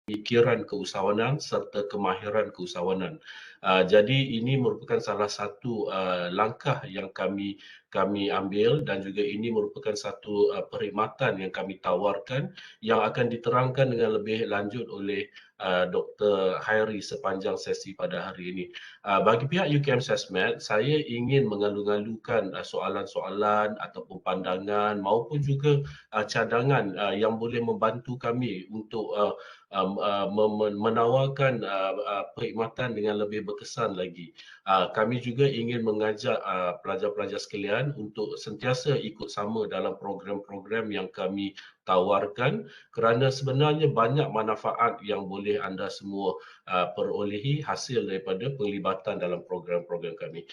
pemikiran keusahawanan serta kemahiran keusahawanan. Jadi ini merupakan salah satu langkah yang kami ambil, dan juga ini merupakan satu perkhidmatan yang kami tawarkan yang akan diterangkan dengan lebih lanjut oleh Dr. Hairi sepanjang sesi pada hari ini. Bagi pihak UKM Sesmed, saya ingin mengalu-alukan soalan-soalan ataupun pandangan maupun juga cadangan yang boleh membantu kami untuk menawarkan perkhidmatan dengan lebih berkesan lagi. Kami juga ingin mengajak pelajar-pelajar sekalian untuk sentiasa ikut sama dalam program-program yang kami tawarkan, kerana sebenarnya banyak manfaat yang boleh anda semua perolehi hasil daripada penglibatan dalam program-program kami.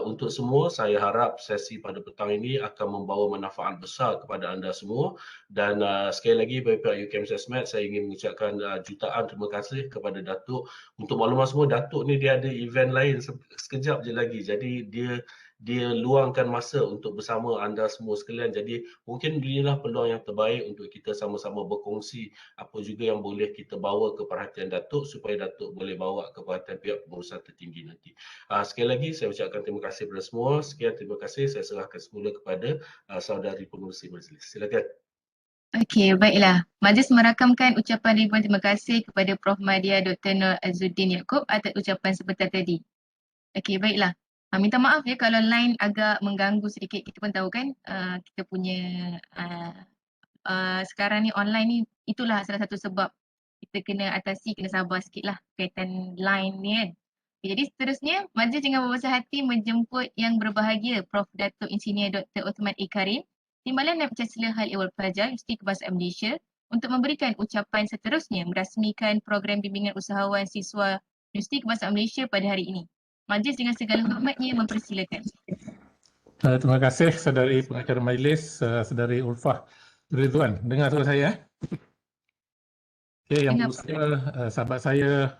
Untuk semua, saya harap sesi pada petang ini akan membawa manfaat besar kepada anda semua, dan sekali lagi bagi pihak UKM Sesmed, saya ingin mengucapkan jutaan terima kasih kepada Datuk. Untuk maklumat semua, Datuk ni dia ada event lain sekejap je lagi. Jadi dia luangkan masa untuk bersama anda semua sekalian. Jadi mungkin inilah peluang yang terbaik untuk kita sama-sama berkongsi apa juga yang boleh kita bawa ke perhatian Datuk supaya Datuk boleh bawa ke perhatian pihak pengurusan tertinggi nanti. Sekali lagi saya ucapkan terima kasih kepada semua. Sekian, terima kasih. Saya serahkan semula kepada saudari pengurusi majlis. Silakan. Okey, baiklah. Majlis merakamkan ucapan ribuan terima kasih kepada Prof. Madya Dr. Nur Azzuddin Yaakob atas ucapan sebentar tadi. Okey, baiklah. Minta maaf ya kalau line agak mengganggu sedikit. Kita pun tahu kan kita punya sekarang ni online ni, itulah salah satu sebab kita kena atasi, kena sabar sikit lah kaitan line ni kan. Jadi seterusnya, majlis dengan berbesar hati menjemput yang berbahagia Prof. Datuk Engineer Dr. Uthman E. Karim, Timbalan Naib Chancellor Hal Ehwal Pelajar Universiti Kebangsaan Malaysia, untuk memberikan ucapan seterusnya merasmikan program bimbingan usahawan siswa Universiti Kebangsaan Malaysia pada hari ini. Majlis dengan segala hormatnya mempersilakan. Terima kasih saudari pengacara majlis, saudari Ulfah Ridwan. Dengar suara saya? Okay, yang berusaha sahabat saya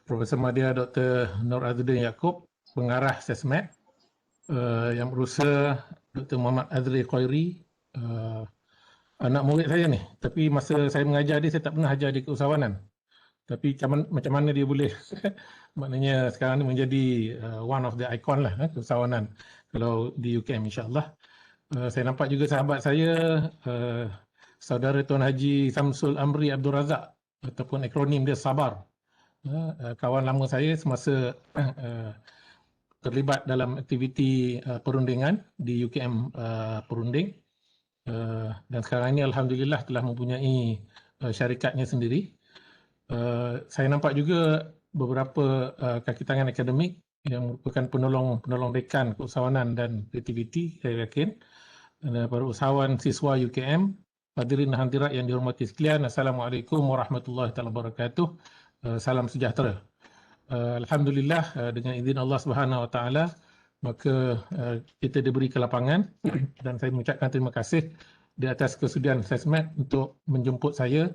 Profesor Madya Dr. Nur Azzuddin Yaakob, pengarah Sesmed, yang berusaha Dr. Muhammad Azri Khairi, anak murid saya ni. Tapi masa saya mengajar dia, saya tak pernah ajar dia keusahawanan. Tapi macam mana dia boleh maknanya sekarang ni menjadi one of the icon lah keusahawanan kalau di UKM, insyaAllah. Saya nampak juga sahabat saya, saudara Tuan Haji Samsul Amri Abdul Razak, ataupun akronim dia SABAR. Kawan lama saya semasa terlibat dalam aktiviti perundingan di UKM Perunding, dan sekarang ini alhamdulillah telah mempunyai syarikatnya sendiri. Saya nampak juga beberapa kaki tangan akademik yang merupakan penolong dekan keusahawanan dan kreativiti, saya yakin. Para usahawan siswa UKM, hadirin dan hadirat yang dihormati sekalian, Assalamualaikum warahmatullahi wabarakatuh. Salam sejahtera. Alhamdulillah, dengan izin Allah Subhanahu Wa Taala, maka kita diberi kelapangan dan saya mengucapkan terima kasih di atas kesudian Sesmed untuk menjemput saya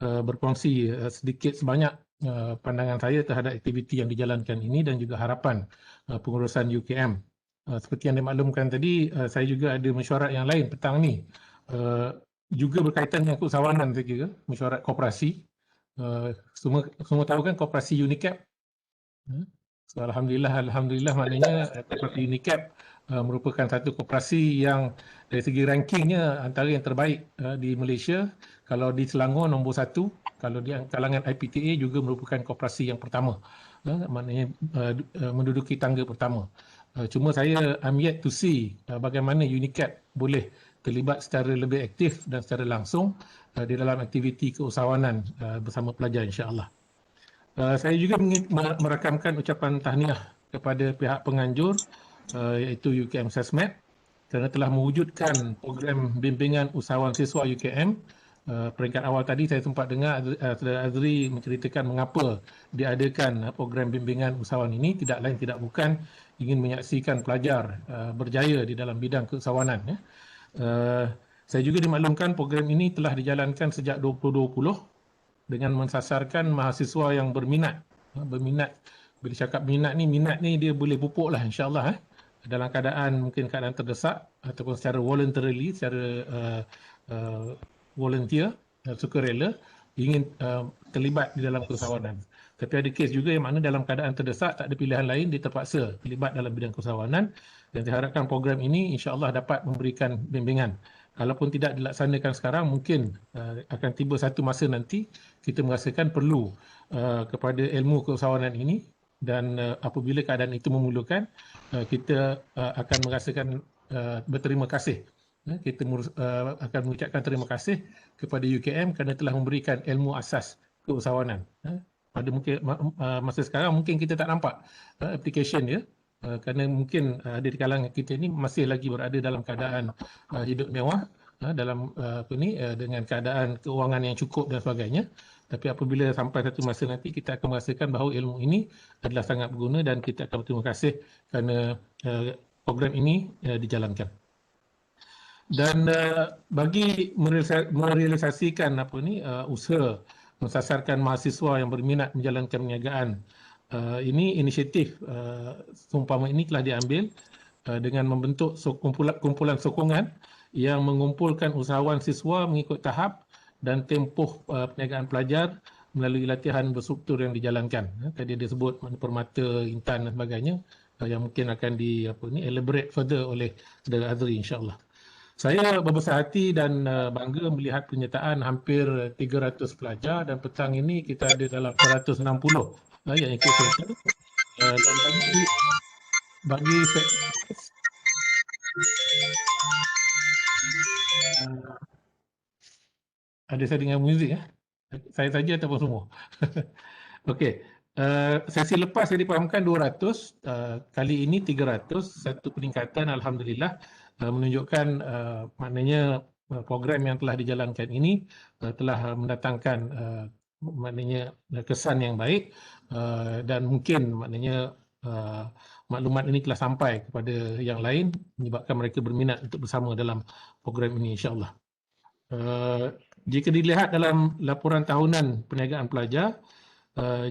berkongsi sedikit sebanyak pandangan saya terhadap aktiviti yang dijalankan ini dan juga harapan pengurusan UKM. Seperti yang dimaklumkan tadi, saya juga ada mesyuarat yang lain petang ni, juga berkaitan dengan keusahawanan, saya kira, mesyuarat koperasi. Semua tahu kan koperasi UNICAP. So, Alhamdulillah maknanya koperasi UNICAP merupakan satu koperasi yang dari segi rankingnya antara yang terbaik di Malaysia. Kalau di Selangor nombor 1, kalau di kalangan IPTA juga merupakan koperasi yang pertama, maknanya menduduki tangga pertama. Cuma saya I'm yet to see bagaimana UNICAP boleh terlibat secara lebih aktif dan secara langsung di dalam aktiviti keusahawanan bersama pelajar, insya-Allah. Saya juga ingin merakamkan ucapan tahniah kepada pihak penganjur, iaitu UKM Sesmed, kerana telah mewujudkan program bimbingan usahawan siswa UKM. Peringkat awal tadi saya sempat dengar Saudara Azri menceritakan mengapa diadakan program bimbingan usahawan ini, tidak lain tidak bukan ingin menyaksikan pelajar berjaya di dalam bidang keusahawanan. Saya juga dimaklumkan program ini telah dijalankan sejak 2020 dengan mensasarkan mahasiswa yang berminat. Bila cakap minat ni dia boleh pupuk lah, insyaAllah, dalam keadaan mungkin keadaan terdesak ataupun secara voluntarily, secara volunteer, sukarela, ingin terlibat di dalam keusahawanan. Tapi ada kes juga yang mana dalam keadaan terdesak, tak ada pilihan lain, dia terpaksa terlibat dalam bidang keusahawanan, dan diharapkan program ini insya-Allah dapat memberikan bimbingan. Kalaupun tidak dilaksanakan sekarang, mungkin akan tiba satu masa nanti kita merasakan perlu kepada ilmu keusahawanan ini, dan apabila keadaan itu memerlukan, kita akan merasakan berterima kasih. Kita akan mengucapkan terima kasih kepada UKM kerana telah memberikan ilmu asas keusahawanan. Pada mungkin masa sekarang mungkin kita tak nampak application dia, kerana mungkin ada di kalangan kita ini masih lagi berada dalam keadaan hidup mewah, dalam dengan keadaan keuangan yang cukup dan sebagainya. Tapi apabila sampai satu masa nanti, kita akan merasakan bahawa ilmu ini adalah sangat berguna, dan kita akan berterima kasih kerana program ini dijalankan. Dan bagi merealisasikan usaha mensasarkan mahasiswa yang berminat menjalankan perniagaan, ini inisiatif seumpama ini telah diambil dengan membentuk kumpulan sokongan yang mengumpulkan usahawan siswa mengikut tahap dan tempoh perniagaan pelajar melalui latihan berstruktur yang dijalankan. Tadi disebut permata, intan dan sebagainya, yang mungkin akan elaborate further oleh Saudara Azri, insya-Allah. Saya berbesar hati dan bangga melihat penyertaan hampir 300 pelajar, dan petang ini kita ada dalam 160 yang ikut serta. Dan bagi ada saya dengar muzik saya saja ataupun semua. Okey. Sesi lepas saya dipahamkan 200, kali ini 300, satu peningkatan alhamdulillah, menunjukkan maknanya program yang telah dijalankan ini telah mendatangkan maknanya kesan yang baik, dan mungkin maknanya maklumat ini telah sampai kepada yang lain menyebabkan mereka berminat untuk bersama dalam program ini, insya-Allah. Jika dilihat dalam laporan tahunan perniagaan pelajar,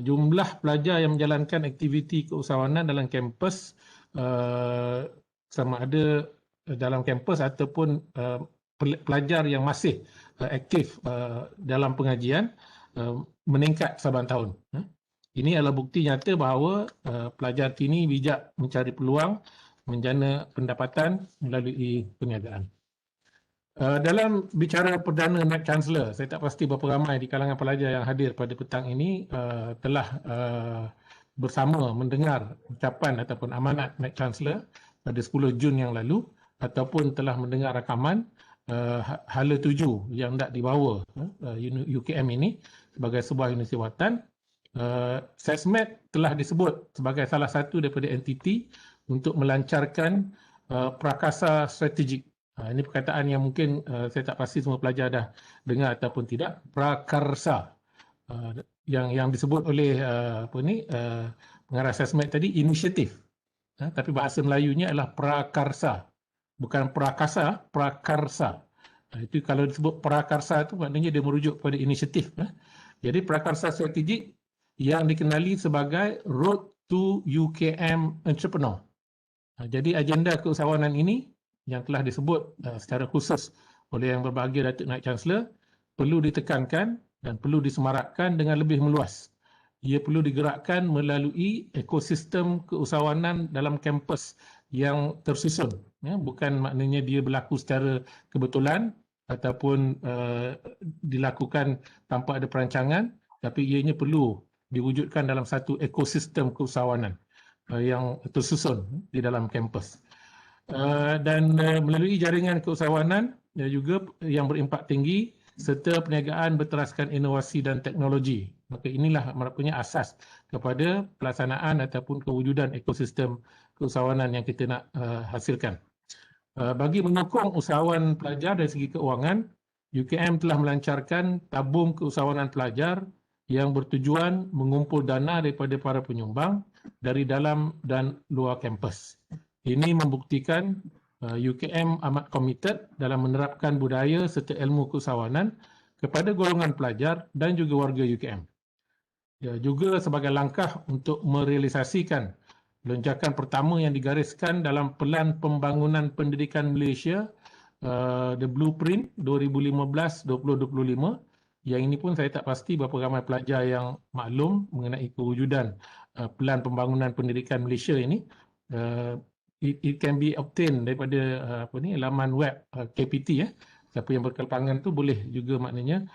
jumlah pelajar yang menjalankan aktiviti keusahawanan dalam kampus, sama ada dalam kampus ataupun pelajar yang masih aktif dalam pengajian, meningkat saban tahun. Ini adalah bukti nyata bahawa pelajar kini bijak mencari peluang menjana pendapatan melalui perniagaan. Dalam bicara perdana Naib Chancellor, saya tak pasti berapa ramai di kalangan pelajar yang hadir pada petang ini telah bersama mendengar ucapan ataupun amanat Naib Chancellor pada 10 Jun yang lalu, ataupun telah mendengar rakaman hala 7 yang hendak dibawa UKM ini sebagai sebuah universiti watan. SESMED telah disebut sebagai salah satu daripada entiti untuk melancarkan prakasa strategik. Ini perkataan yang mungkin saya tak pasti semua pelajar dah dengar ataupun tidak. Prakarsa, yang disebut oleh pengarah SESMED tadi, inisiatif. Tapi bahasa Melayunya adalah prakarsa. Bukan prakasa, prakarsa. Itu kalau disebut prakarsa itu maknanya dia merujuk kepada inisiatif. Jadi prakarsa strategik yang dikenali sebagai Road to UKM Entrepreneur. Jadi agenda keusahawanan ini yang telah disebut secara khusus oleh yang berbahagia Datuk Naib Chancellor perlu ditekankan dan perlu disemarakkan dengan lebih meluas. Ia perlu digerakkan melalui ekosistem keusahawanan dalam kampus yang tersusun. Bukan maknanya dia berlaku secara kebetulan ataupun dilakukan tanpa ada perancangan, tapi ianya perlu diwujudkan dalam satu ekosistem keusahawanan yang tersusun di dalam kampus. Dan melalui jaringan keusahawanan juga yang berimpak tinggi serta perniagaan berteraskan inovasi dan teknologi. Maka inilah merupakan asas kepada pelaksanaan ataupun kewujudan ekosistem keusahawanan yang kita nak hasilkan. Bagi menyokong usahawan pelajar dari segi keuangan, UKM telah melancarkan tabung keusahawanan pelajar yang bertujuan mengumpul dana daripada para penyumbang dari dalam dan luar kampus. Ini membuktikan UKM amat komited dalam menerapkan budaya serta ilmu keusahawanan kepada golongan pelajar dan juga warga UKM. Juga sebagai langkah untuk merealisasikan lonjakan pertama yang digariskan dalam Pelan Pembangunan Pendidikan Malaysia, The Blueprint 2015-2025, Yang ini pun saya tak pasti berapa ramai pelajar yang maklum mengenai kewujudan Pelan Pembangunan Pendidikan Malaysia ini. It can be obtained daripada laman web KPT. Siapa yang berkelapangan tu boleh juga maknanya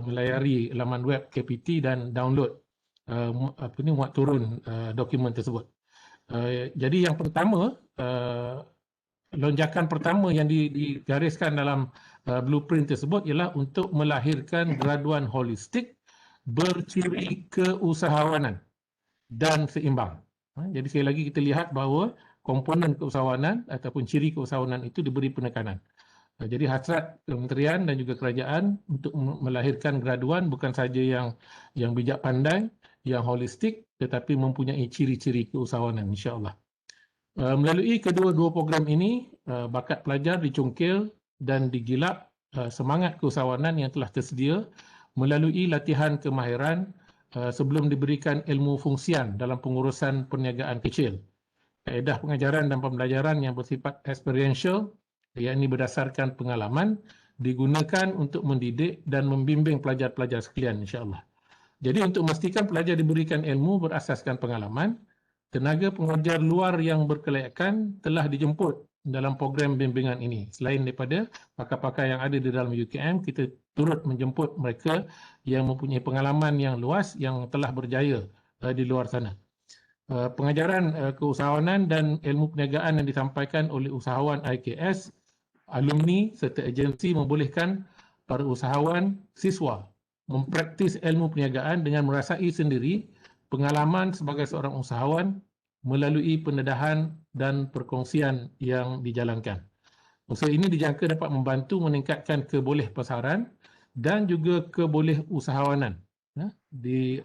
melayari laman web KPT dan download muat turun dokumen tersebut. Jadi yang pertama, lonjakan pertama yang digariskan dalam blueprint tersebut ialah untuk melahirkan graduan holistik berciri keusahawanan dan seimbang. Jadi sekali lagi kita lihat bahawa komponen keusahawanan ataupun ciri keusahawanan itu diberi penekanan. Jadi hasrat kementerian dan juga kerajaan untuk melahirkan graduan bukan saja yang bijak pandai, yang holistik, tetapi mempunyai ciri-ciri keusahawanan, insya-Allah. Melalui kedua-dua program ini, bakat pelajar dicungkil dan digilap semangat keusahawanan yang telah tersedia melalui latihan kemahiran sebelum diberikan ilmu fungsian dalam pengurusan perniagaan kecil. Kaedah pengajaran dan pembelajaran yang bersifat experiential, yakni berdasarkan pengalaman, digunakan untuk mendidik dan membimbing pelajar-pelajar sekalian, insya-Allah. Jadi untuk memastikan pelajar diberikan ilmu berasaskan pengalaman, tenaga pengajar luar yang berkelayakan telah dijemput dalam program bimbingan ini. Selain daripada pakar-pakar yang ada di dalam UKM, kita turut menjemput mereka yang mempunyai pengalaman yang luas yang telah berjaya di luar sana. Pengajaran keusahawanan dan ilmu perniagaan yang disampaikan oleh usahawan IKS, alumni serta agensi membolehkan para usahawan siswa mempraktis ilmu perniagaan dengan merasai sendiri pengalaman sebagai seorang usahawan melalui pendedahan dan perkongsian yang dijalankan. Usaha ini dijangka dapat membantu meningkatkan keboleh pasaran dan juga keboleh usahawanan di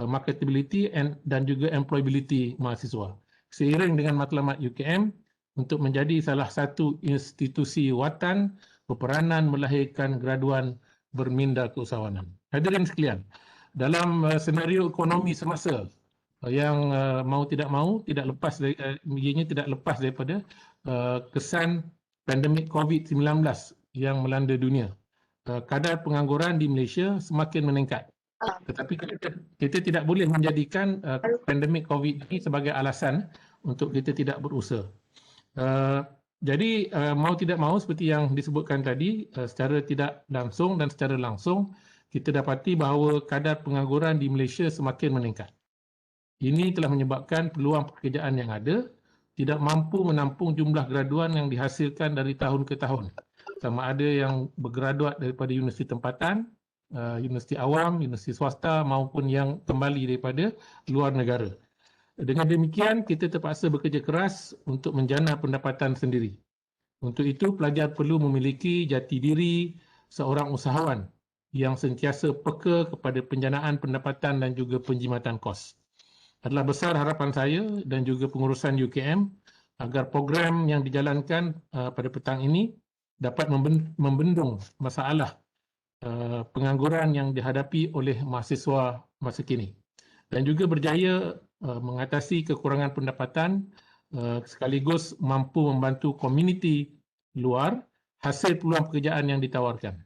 marketability dan juga employability mahasiswa. Seiring dengan matlamat UKM untuk menjadi salah satu institusi watan berperanan melahirkan graduan berminda keusahawanan. Hadirin sekalian, dalam senario ekonomi semasa yang mau tidak lepas daripada kesan pandemik COVID-19 yang melanda dunia. Kadar pengangguran di Malaysia semakin meningkat. Tetapi kita tidak boleh menjadikan pandemik COVID ini sebagai alasan untuk kita tidak berusaha. Jadi mau tidak mau seperti yang disebutkan tadi, secara tidak langsung dan secara langsung kita dapati bahawa kadar pengangguran di Malaysia semakin meningkat. Ini telah menyebabkan peluang pekerjaan yang ada tidak mampu menampung jumlah graduan yang dihasilkan dari tahun ke tahun. Sama ada yang bergraduat daripada universiti tempatan, universiti awam, universiti swasta maupun yang kembali daripada luar negara. Dengan demikian, kita terpaksa bekerja keras untuk menjana pendapatan sendiri. Untuk itu, pelajar perlu memiliki jati diri seorang usahawan yang sentiasa peka kepada penjanaan pendapatan dan juga penjimatan kos. Adalah besar harapan saya dan juga pengurusan UKM agar program yang dijalankan pada petang ini dapat membendung masalah pengangguran yang dihadapi oleh mahasiswa masa kini dan juga berjaya mengatasi kekurangan pendapatan sekaligus mampu membantu komuniti luar hasil peluang pekerjaan yang ditawarkan.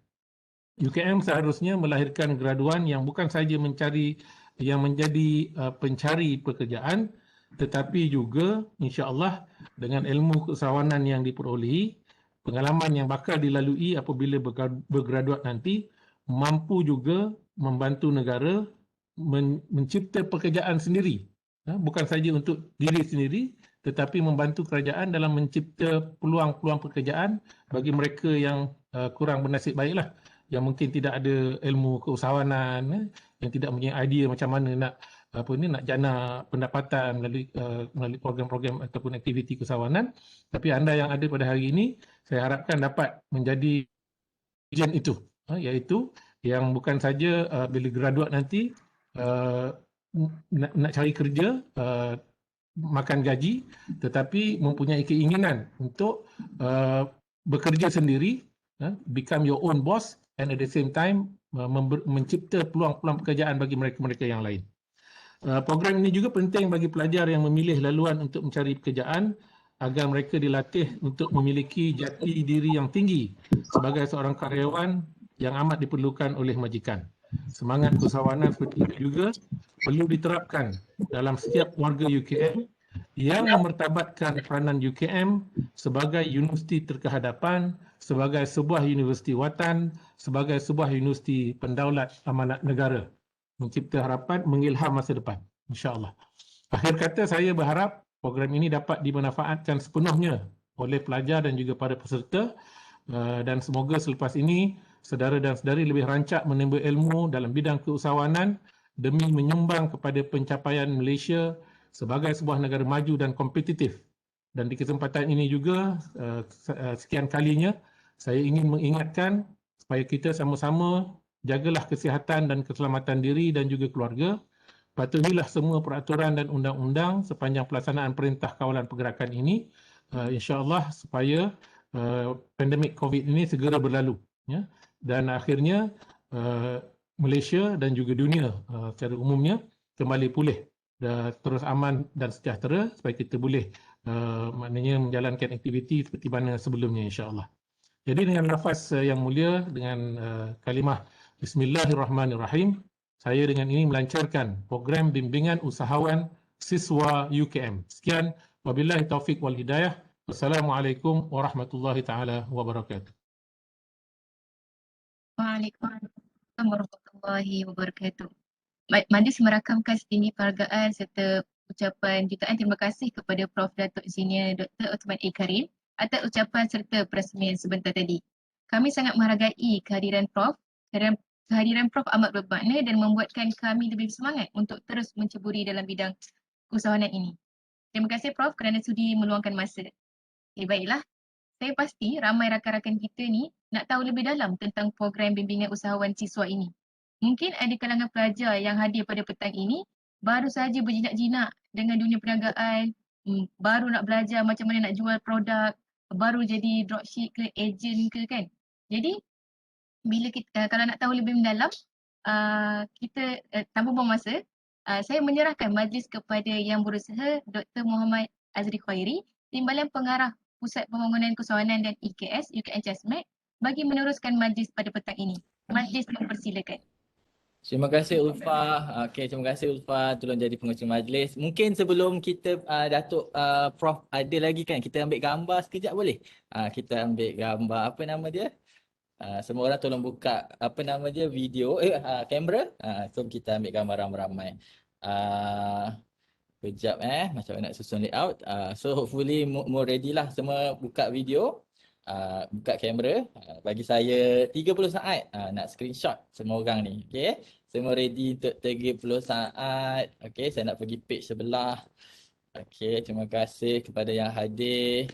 UKM seharusnya melahirkan graduan yang bukan saja menjadi pencari pekerjaan tetapi juga insya-Allah dengan ilmu keusahawanan yang diperolehi, pengalaman yang bakal dilalui apabila bergraduat nanti mampu juga membantu negara mencipta pekerjaan sendiri. Bukan saja untuk diri sendiri tetapi membantu kerajaan dalam mencipta peluang-peluang pekerjaan bagi mereka yang kurang bernasib baiklah, yang mungkin tidak ada ilmu keusahawanan, yang tidak punya idea macam mana nak jana pendapatan melalui program-program ataupun aktiviti keusahawanan. Tapi anda yang ada pada hari ini, saya harapkan dapat menjadi bagian itu, iaitu yang bukan saja bila graduat nanti nak cari kerja, makan gaji, tetapi mempunyai keinginan untuk bekerja sendiri, become your own boss, and at the same time mencipta peluang-peluang pekerjaan bagi mereka-mereka yang lain. Program ini juga penting bagi pelajar yang memilih laluan untuk mencari pekerjaan agar mereka dilatih untuk memiliki jati diri yang tinggi sebagai seorang karyawan yang amat diperlukan oleh majikan. Semangat keusahawanan seperti itu juga perlu diterapkan dalam setiap warga UKM yang memertabatkan peranan UKM sebagai universiti terkehadapan, sebagai sebuah universiti watan, sebagai sebuah universiti pendaulat amanat negara, mencipta harapan, mengilham masa depan, insya-Allah. Akhir kata, saya berharap program ini dapat dimanfaatkan sepenuhnya oleh pelajar dan juga para peserta, dan semoga selepas ini saudara dan saudari lebih rancak menimba ilmu dalam bidang keusahawanan demi menyumbang kepada pencapaian Malaysia sebagai sebuah negara maju dan kompetitif. Dan di kesempatan ini juga, sekian kalinya, saya ingin mengingatkan supaya kita sama-sama jagalah kesihatan dan keselamatan diri dan juga keluarga. Patuhilah semua peraturan dan undang-undang sepanjang pelaksanaan Perintah Kawalan Pergerakan ini, insya-Allah, supaya pandemik COVID ini segera berlalu, ya. Dan akhirnya Malaysia dan juga dunia secara umumnya kembali pulih dan terus aman dan sejahtera supaya kita boleh maknanya menjalankan aktiviti seperti mana sebelumnya, insya-Allah. Jadi dengan lafaz yang mulia, dengan kalimah Bismillahirrahmanirrahim, saya dengan ini melancarkan program bimbingan usahawan siswa UKM. Sekian, wabillahi taufik wal hidayah. Wassalamualaikum warahmatullahi taala wabarakatuh. Waalaikumsalam warahmatullahi wabarakatuh. Majlis merakamkan setinggi penghargaan serta ucapan jutaan terima kasih kepada Prof. Datuk Senior Dr. Osman A. Karim atas ucapan serta peresmian sebentar tadi. Kami sangat menghargai kehadiran Prof. Kehadiran Prof amat bermakna dan membuatkan kami lebih semangat untuk terus menceburi dalam bidang keusahawanan ini. Terima kasih Prof kerana sudi meluangkan masa. Baiklah. Saya pasti ramai rakan-rakan kita ni nak tahu lebih dalam tentang program bimbingan usahawan siswa ini. Mungkin ada kalangan pelajar yang hadir pada petang ini baru sahaja berjinak-jinak dengan dunia perniagaan, baru nak belajar macam mana nak jual produk, baru jadi dropship ke, agent ke kan. Jadi bila kita, kalau nak tahu lebih mendalam, kita tanpa buang masa, saya menyerahkan majlis kepada Yang Berusaha Dr. Muhammad Azri Khairi, Timbalan Pengarah Pusat Pembangunan Keusahawanan dan EKS UKM CHASMAT bagi meneruskan majlis pada petang ini. Majlis dipersilakan. Terima kasih Ulfa. Okey, terima kasih Ulfa tolong jadi pengerusi majlis. Mungkin sebelum kita Datuk Prof ada lagi kan, kita ambil gambar sekejap boleh? Kita ambil gambar, apa nama dia? Semua orang tolong buka apa nama dia, video kamera. So kita ambil gambar ramai-ramai. Kejap macam mana nak susun layout. So hopefully more ready lah, semua buka video, buka kamera. Bagi saya 30 saat nak screenshot semua orang ni. Okay, semua ready untuk 30 saat. Okay, saya nak pergi page sebelah. Okay, terima kasih kepada yang hadir.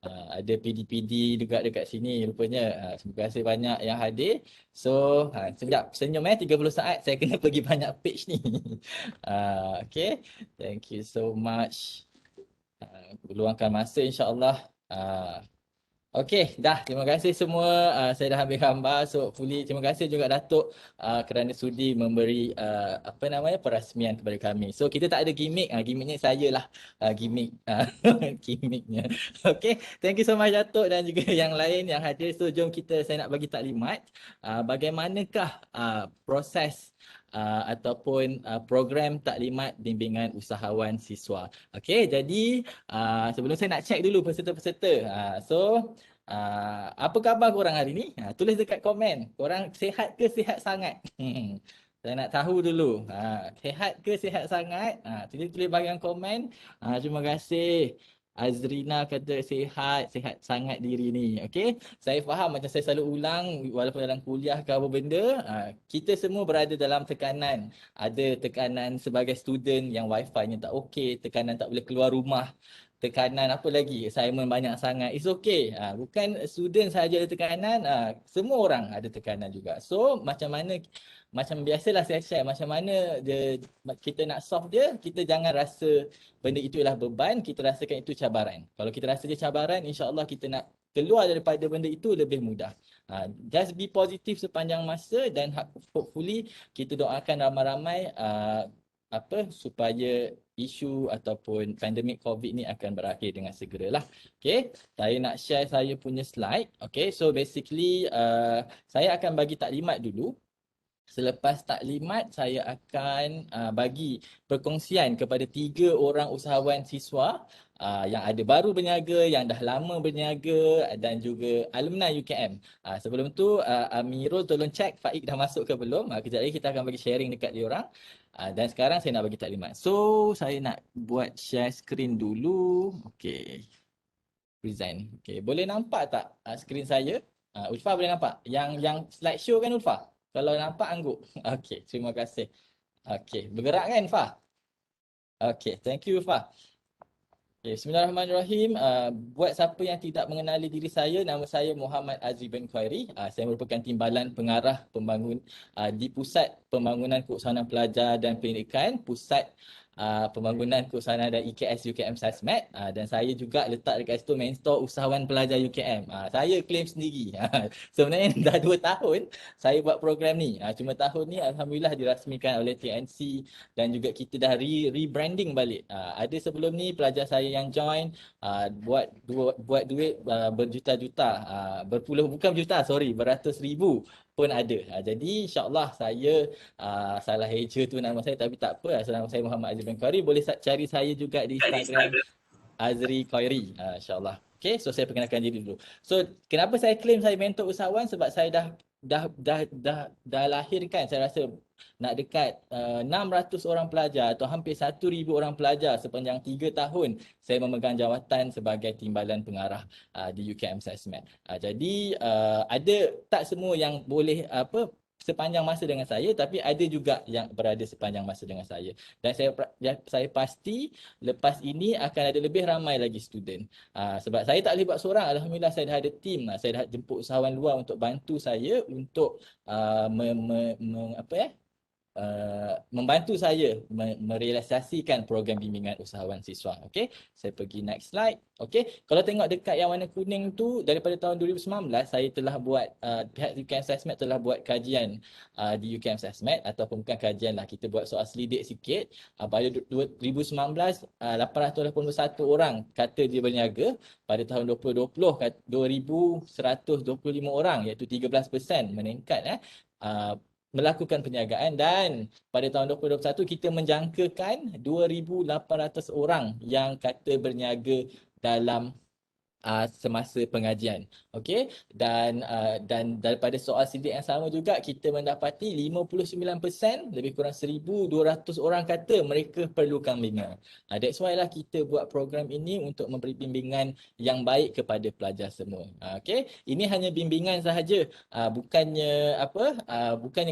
Ada PD-PD juga dekat sini rupanya. Terima kasih banyak yang hadir. So, sekejap senyum 30 saat saya kena pergi banyak page ni. Okay, thank you so much. Luangkan masa insya-Allah. Okey, dah. Terima kasih semua. Saya dah ambil gambar. So, hopefully terima kasih juga Datuk kerana sudi memberi apa namanya, perasmian kepada kami. So, kita tak ada gimmick. Gimmicknya saya lah. Gimmick. Gimmicknya. Okey, thank you so much Datuk dan juga yang lain yang hadir. So, jom saya nak bagi taklimat. Bagaimanakah proses ataupun program taklimat bimbingan usahawan siswa. Okey, jadi sebelum saya nak check dulu peserta-peserta. So, apa khabar korang hari ni? Tulis dekat komen. Korang sihat ke sihat sangat? Saya nak tahu dulu. Sihat ke sihat sangat? Tulis bahagian komen. Terima kasih. Azrina kata sihat sangat diri ni. Okey, saya faham, macam saya selalu ulang walaupun dalam kuliah ke apa benda, kita semua berada dalam tekanan. Ada tekanan sebagai student yang wifi-nya tak okey, tekanan tak boleh keluar rumah, tekanan apa lagi, assignment banyak sangat. It's okay. Bukan student sahaja ada tekanan, semua orang ada tekanan juga. So macam mana, macam biasalah saya share, macam mana kita nak solve dia, kita jangan rasa benda itu ialah beban, kita rasakan itu cabaran. Kalau kita rasa dia cabaran, insya-Allah kita nak keluar daripada benda itu lebih mudah. Just be positif sepanjang masa dan hopefully kita doakan ramai-ramai supaya isu ataupun pandemik COVID ni akan berakhir dengan segeralah. Okay, saya nak share saya punya slide. Okay, so basically saya akan bagi taklimat dulu. Selepas taklimat, saya akan bagi perkongsian kepada 3 orang usahawan siswa yang ada baru berniaga, yang dah lama berniaga dan juga alumni UKM. Sebelum tu, Amirul tolong check Faik dah masuk ke belum. Kejap lagi kita akan bagi sharing dekat dia orang. Dan sekarang saya nak bagi taklimat. So, saya nak buat share screen dulu. Okay. Present. Okay. Boleh nampak tak skrin saya? Ulfa boleh nampak? Yang slideshow kan Ulfa? Kalau nampak angguk. Okey, terima kasih. Okey, bergerak kan Fah? Okey, thank you Fah. Okay, Bismillahirrahmanirrahim. Buat siapa yang tidak mengenali diri saya, nama saya Muhammad Azri bin Khairi. Saya merupakan timbalan pengarah di Pusat Pembangunan Keusahawanan Pelajar dan Pendidikan, Pusat Pembangunan Keusahawanan dan IKS UKM SASMED, dan saya juga letak dekat situ mentor usahawan pelajar UKM. Saya claim sendiri. Sebenarnya dah 2 tahun saya buat program ni. Cuma tahun ni alhamdulillah dirasmikan oleh TNC dan juga kita dah rebranding balik. Ada sebelum ni pelajar saya yang join buat duit berjuta-juta, bukan juta, beratus ribu pun ada. Jadi insyaAllah saya salah eja tu nama saya, tapi tak apa. Nama saya Muhammad Azri bin Khairi. Boleh cari saya juga di Instagram Azri Khairi, insyaAllah. Okay, so saya perkenalkan diri dulu. So kenapa saya claim saya mentor usahawan? Sebab saya dah lahirkan, saya rasa nak dekat 600 orang pelajar atau hampir 1,000 orang pelajar sepanjang 3 tahun saya memegang jawatan sebagai timbalan pengarah di UKM SASMED. Jadi ada tak semua yang boleh sepanjang masa dengan saya, tapi ada juga yang berada sepanjang masa dengan saya. Dan saya pasti lepas ini akan ada lebih ramai lagi student. Sebab saya tak boleh buat seorang. Alhamdulillah saya dah ada team. Saya dah jemput usahawan luar untuk bantu saya untuk membantu saya merealisasikan program bimbingan usahawan siswa. Okey, saya pergi next slide. Okey, kalau tengok dekat yang warna kuning tu, daripada tahun 2019 saya telah buat, pihak UKM SASMED telah buat kajian di UKM SASMED, ataupun bukan kajian lah, kita buat soal selidik sikit. Pada 2019 881 orang kata dia berniaga. Pada tahun 2020 2,125 orang, iaitu 13% meningkat melakukan perniagaan, dan pada tahun 2021 kita menjangkakan 2,800 orang yang kata berniaga dalam semasa pengajian. Okey, dan daripada soal sidik yang sama juga kita mendapati 59%, lebih kurang 1,200 orang kata mereka perlukan bimbingan. That's why lah kita buat program ini untuk memberi bimbingan yang baik kepada pelajar semua. Okey, ini hanya bimbingan sahaja. Bukannya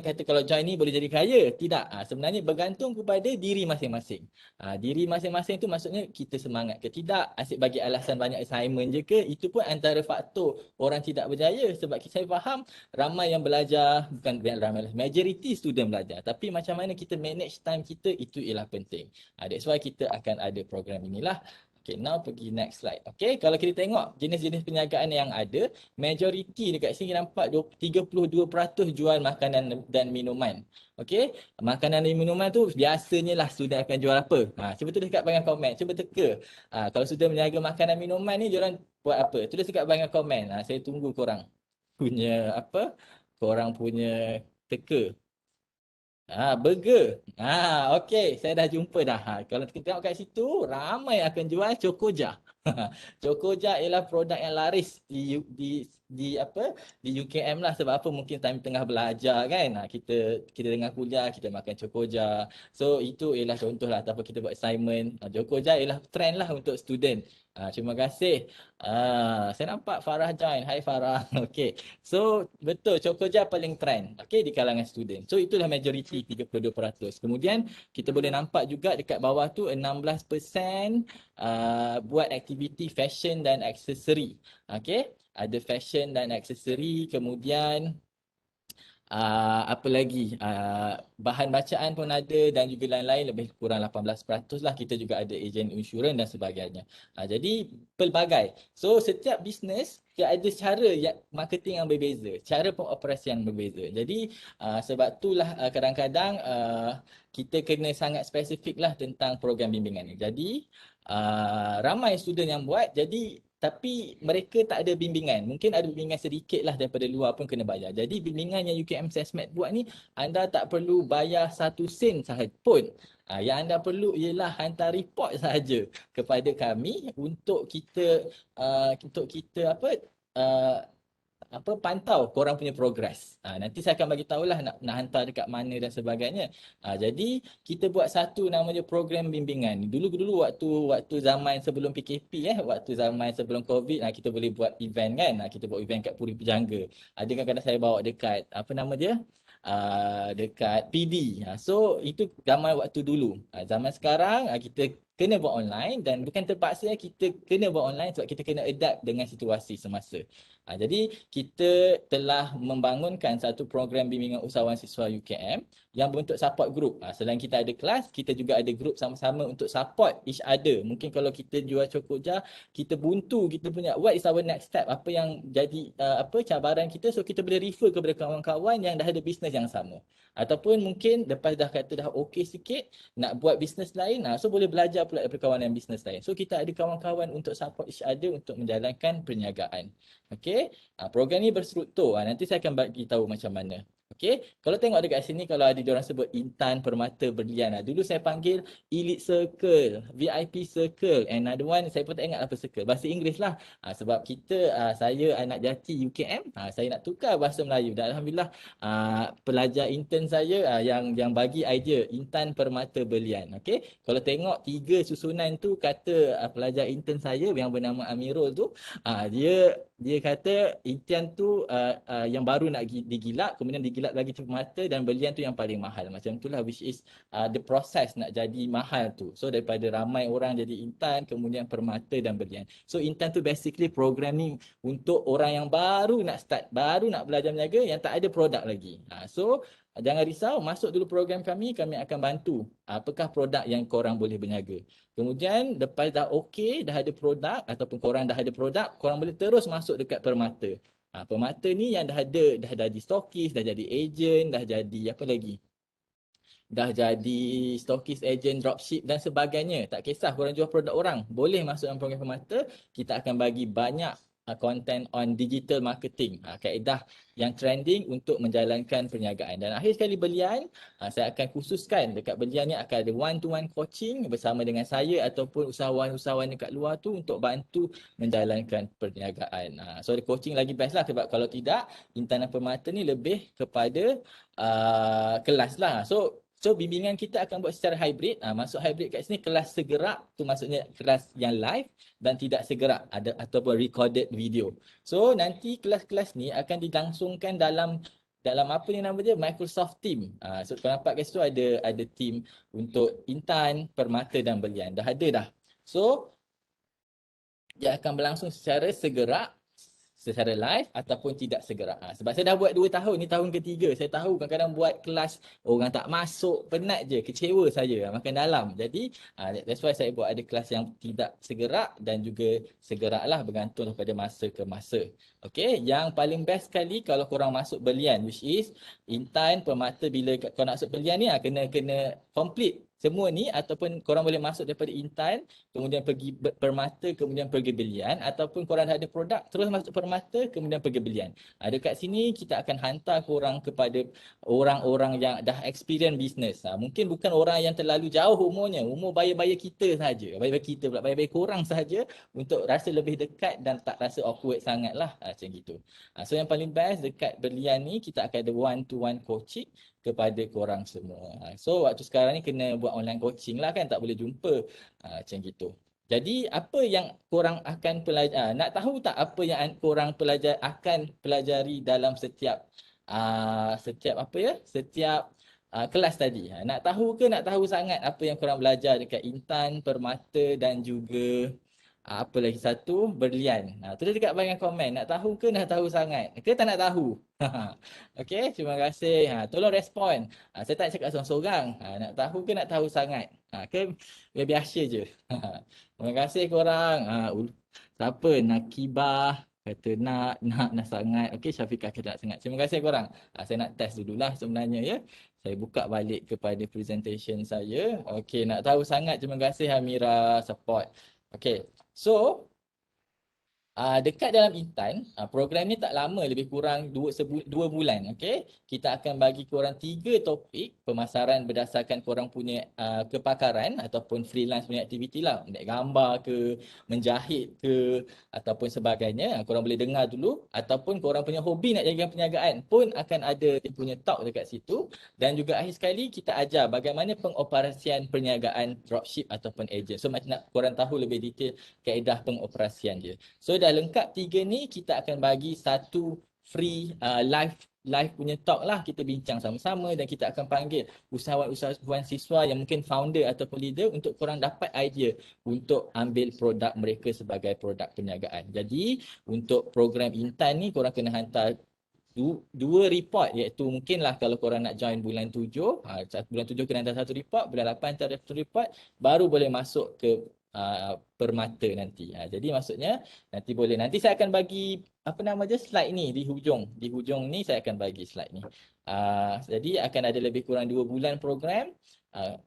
kata kalau join ni boleh jadi kaya. Tidak. Sebenarnya bergantung kepada diri masing-masing. Diri masing-masing tu maksudnya kita semangat ke tidak, asyik bagi alasan banyak assignment je ke, itu pun antara faktor orang tidak berjaya. Sebab saya faham ramai yang belajar, bukan ramai, majority student belajar, tapi macam mana kita manage time kita, itu ialah penting. That's why kita akan ada program inilah. Okay, now pergi next slide. Okay, kalau kita tengok jenis-jenis perniagaan yang ada, majority dekat sini nampak 32% jual makanan dan minuman. Okay, makanan dan minuman tu biasanya lah student akan jual apa? Cuba tulis dekat bahagian komen, cuba teka. Kalau student berniaga makanan minuman ni, diorang buat apa? Tulis dekat bahagian komen. Saya tunggu korang punya korang punya teka. Burger. Okey, saya dah jumpa dah. Kalau kita tengok kat situ, ramai akan jual Cokoja. Cokoja ialah produk yang laris di UKM lah. Sebab apa? Mungkin time tengah belajar kan. Kita tengah kuliah, kita makan Cokoja. So itu ialah contoh lah ataupun kita buat assignment. Cokoja ialah trend lah untuk student. Terima kasih. Saya nampak Farah join. Hai Farah. Okey. So betul, Cokoja paling trend di kalangan student. So itulah majority 32%. Kemudian kita boleh nampak juga dekat bawah tu 16% buat aktiviti fashion dan aksesori. Okey. Ada fashion dan aksesori. Kemudian Apa lagi, bahan bacaan pun ada dan juga lain-lain, lebih kurang 18% lah. Kita juga ada ejen insurans dan sebagainya. Jadi pelbagai. So setiap bisnes dia ada cara yang marketing yang berbeza, cara pengoperasian berbeza. Jadi sebab itulah kadang-kadang kita kena sangat spesifik lah tentang program bimbingan ni. Jadi ramai student yang buat, jadi tapi mereka tak ada bimbingan. Mungkin ada bimbingan sedikit lah daripada luar pun kena bayar. Jadi bimbingan yang UKM SESMAD buat ni, anda tak perlu bayar 1 sen sahaja pun. Yang anda perlu ialah hantar report sahaja kepada kami untuk kita pantau korang punya progress. Nanti saya akan bagi tahulah nak hantar dekat mana dan sebagainya. Jadi kita buat satu namanya program bimbingan. Dulu waktu zaman sebelum PKP waktu zaman sebelum COVID, kita boleh buat event kan. Kita buat event kat Puri Pejangga. Ada kadang-kadang saya bawa dekat apa nama dia? Dekat PD. So itu zaman waktu dulu. Zaman sekarang kita kena buat online dan bukan terpaksa, kita kena buat online sebab kita kena adapt dengan situasi semasa. Jadi kita telah membangunkan satu program bimbingan usahawan siswa UKM yang berbentuk support group. Selain kita ada kelas, kita juga ada group sama-sama untuk support each other. Mungkin kalau kita jual Cokoja, kita buntu, kita punya what is our next step, apa yang jadi cabaran kita, so kita boleh refer kepada kawan-kawan yang dah ada bisnes yang sama. Ataupun mungkin lepas dah kata dah okey sikit, nak buat bisnes lain, so boleh belajar pula daripada kawan yang bisnes lain. So kita ada kawan-kawan untuk support each other untuk menjalankan perniagaan. Okey, program ni berstruktur. Nanti saya akan bagi tahu macam mana. Okey, kalau tengok dekat sini, kalau ada diorang sebut Intan Permata Berlian. Dulu saya panggil Elite Circle, VIP Circle, another one saya pun tak ingat apa circle. Bahasa Inggeris lah. Sebab saya anak jati UKM, saya nak tukar bahasa Melayu. Dan Alhamdulillah pelajar intern saya yang bagi idea Intan Permata Berlian. Okey, kalau tengok 3 susunan tu kata pelajar intern saya yang bernama Amirul tu, dia kata Intan tu yang baru nak digilap, kemudian digilap lagi Permata, dan berlian tu yang paling mahal. Macam itulah, which is the process nak jadi mahal tu. So daripada ramai orang jadi Intan, kemudian Permata dan berlian. So Intan tu basically program ni untuk orang yang baru nak start, baru nak belajar berniaga, yang tak ada produk lagi. So jangan risau, masuk dulu program kami akan bantu apakah produk yang korang boleh berniaga. Kemudian lepas dah okey, dah ada produk ataupun korang dah ada produk, korang boleh terus masuk dekat Permata. Permata ni yang dah jadi stokis, dah jadi ejen, dah jadi apa lagi? Dah jadi stokis, ejen, dropship dan sebagainya. Tak kisah korang jual produk orang, boleh masuk dalam program Permata. Kita akan bagi banyak content on digital marketing, kaedah yang trending untuk menjalankan perniagaan. Dan akhir sekali berlian, saya akan khususkan dekat berlian ni akan ada one-to-one coaching bersama dengan saya ataupun usahawan-usahawan dekat luar tu untuk bantu menjalankan perniagaan. So coaching lagi best lah, sebab kalau tidak, Intan Permata ni lebih kepada kelas lah. So bimbingan kita akan buat secara hybrid. Masuk hybrid kat sini, kelas segerak tu maksudnya kelas yang live dan tidak segerak ataupun recorded video. So nanti kelas-kelas ni akan dilangsungkan dalam apa ni nama dia, Microsoft Team. So kalau nampak kat situ ada team untuk Intan, Permata dan berlian. Dah ada dah. So dia akan berlangsung secara segerak, secara live ataupun tidak segerak. Sebab saya dah buat 2 tahun, ni tahun ketiga. Saya tahu kadang-kadang buat kelas orang tak masuk, penat je, kecewa saja, makan dalam. Jadi that's why saya buat ada kelas yang tidak segerak dan juga segerak lah, bergantung daripada masa ke masa. Okay, yang paling best sekali kalau korang masuk berlian, which is Intan, Permata. Bila kau nak masuk berlian ni kena complete semua ni, ataupun korang boleh masuk daripada Intan, kemudian pergi Permata, kemudian pergi berlian, ataupun korang dah ada produk, terus masuk Permata, kemudian pergi berlian. Dekat sini kita akan hantar korang kepada orang-orang yang dah experience business. Mungkin bukan orang yang terlalu jauh umurnya, umur bayar-bayar kita saja, bayar-bayar korang saja, untuk rasa lebih dekat dan tak rasa awkward sangat lah, macam gitu. So yang paling best dekat berlian ni, kita akan ada one-to-one coaching kepada korang semua. So waktu sekarang ni kena buat online coaching lah kan, tak boleh jumpa, macam gitu. Jadi apa yang korang akan pelajari, nak tahu tak apa yang korang akan pelajari dalam setiap kelas tadi? Nak tahu ke, nak tahu sangat apa yang korang belajar dekat Intan, Permata dan juga Apa lagi satu? Berlian. Tulis dekat bahagian komen. Nak tahu ke nak tahu sangat? Ke tak nak tahu? Okey, terima kasih. Tolong respon. Saya tak cakap seorang-seorang. Nak tahu ke nak tahu sangat? Ke biasa je. Terima kasih korang. Siapa? Nakibah kata nak sangat. Okey, Syafiqah kata nak sangat. Terima kasih korang. Saya nak test dululah sebenarnya ya. Saya buka balik kepada presentation saya. Okey, nak tahu sangat. Terima kasih Hamira support. Okey. So, dekat dalam Intan, program ni tak lama, lebih kurang 2 bulan. Okay? Kita akan bagi korang 3 topik pemasaran berdasarkan korang punya kepakaran ataupun freelance punya aktiviti lah. Ambil gambar ke, menjahit ke, ataupun sebagainya. Korang boleh dengar dulu. Ataupun korang punya hobi nak jaga perniagaan pun akan ada dia punya talk dekat situ. Dan juga akhir sekali kita ajar bagaimana pengoperasian perniagaan dropship ataupun agent. So macam nak korang tahu lebih detail kaedah pengoperasian dia. So dah lengkap 3 ni, kita akan bagi satu free live punya talk lah. Kita bincang sama-sama dan kita akan panggil usahawan-usahawan siswa yang mungkin founder ataupun leader untuk korang dapat idea untuk ambil produk mereka sebagai produk perniagaan. Jadi untuk program Intan ni korang kena hantar 2 report, iaitu mungkinlah kalau korang nak join bulan 7, bulan 7 kena hantar 1 report, bulan 8 hantar 1 report, baru boleh masuk ke permata nanti. Jadi maksudnya nanti boleh, nanti saya akan bagi apa nama dia, slide ni di hujung ni saya akan bagi slide ni. Jadi akan ada lebih kurang 2 bulan program.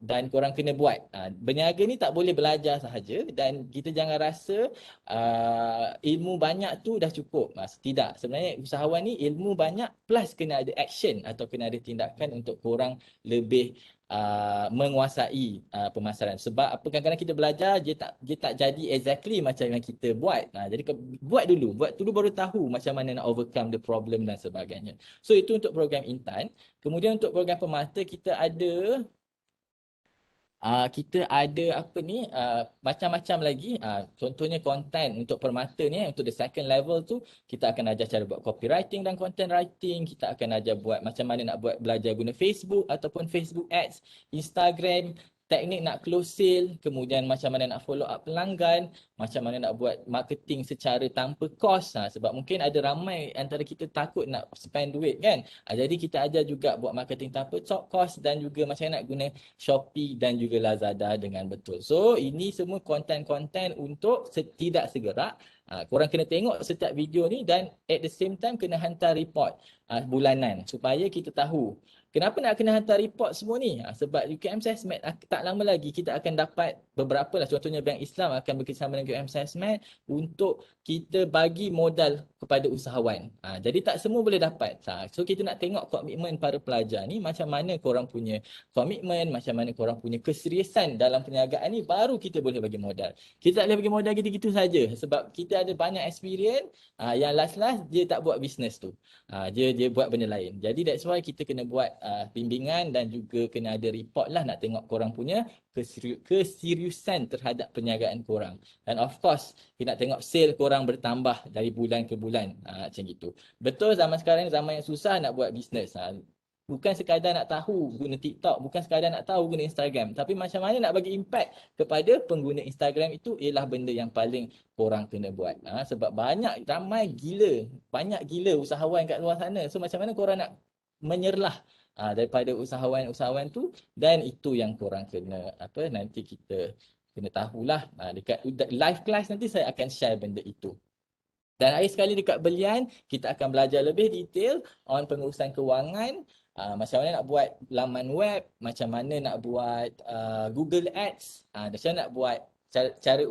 Dan korang kena buat. Berniaga ni tak boleh belajar sahaja dan kita jangan rasa ilmu banyak tu dah cukup. Tidak, sebenarnya usahawan ni ilmu banyak plus kena ada action atau kena ada tindakan untuk korang lebih menguasai pemasaran. Sebab apa, kadang-kadang kita belajar dia tak jadi exactly macam yang kita buat. Jadi buat dulu baru tahu macam mana nak overcome the problem dan sebagainya. So itu untuk program Intan. Kemudian untuk program Permata kita ada apa ni, macam-macam lagi. Contohnya konten untuk Permata ni, untuk the second level tu kita akan ajar cara buat copywriting dan content writing. Kita akan ajar buat macam mana nak belajar guna Facebook ataupun Facebook Ads, Instagram, teknik nak close sale, kemudian macam mana nak follow up pelanggan, macam mana nak buat marketing secara tanpa kos. Sebab mungkin ada ramai antara kita takut nak spend duit kan. Jadi kita ajar juga buat marketing tanpa kos dan juga macam mana nak guna Shopee dan juga Lazada dengan betul. So ini semua konten-konten untuk tidak segerak. Korang kena tengok setiap video ni dan at the same time kena hantar report bulanan supaya kita tahu. Kenapa nak kena hantar report semua ni? Sebab UKM Sesmed tak lama lagi kita akan dapat beberapa lah, contohnya Bank Islam akan bekerjasama dengan UKM Sesmed untuk kita bagi modal kepada usahawan. Jadi tak semua boleh dapat. So kita nak tengok komitmen para pelajar ni, macam mana korang punya komitmen, macam mana korang punya keseriusan dalam perniagaan ni, baru kita boleh bagi modal. Kita tak boleh bagi modal gitu-gitu saja sebab kita ada banyak experience yang last-last dia tak buat bisnes tu. Dia buat benda lain. Jadi that's why kita kena buat bimbingan dan juga kena ada report lah, nak tengok korang punya keseriusan terhadap perniagaan korang. Dan of course kita nak tengok sale korang bertambah dari bulan ke bulan, macam gitu. Betul zaman sekarang zaman yang susah nak buat bisnes. Bukan sekadar nak tahu guna TikTok, bukan sekadar nak tahu guna Instagram, tapi macam mana nak bagi impact kepada pengguna Instagram, itu ialah benda yang paling korang kena buat. Sebab banyak gila usahawan kat luar sana. So macam mana korang nak menyerlah daripada usahawan-usahawan tu, dan itu yang korang kena nanti kita kena tahulah. Dekat live class nanti saya akan share benda itu. Dan akhir sekali dekat Belian kita akan belajar lebih detail on pengurusan kewangan, macam mana nak buat laman web, macam mana nak buat Google Ads, macam mana nak buat cara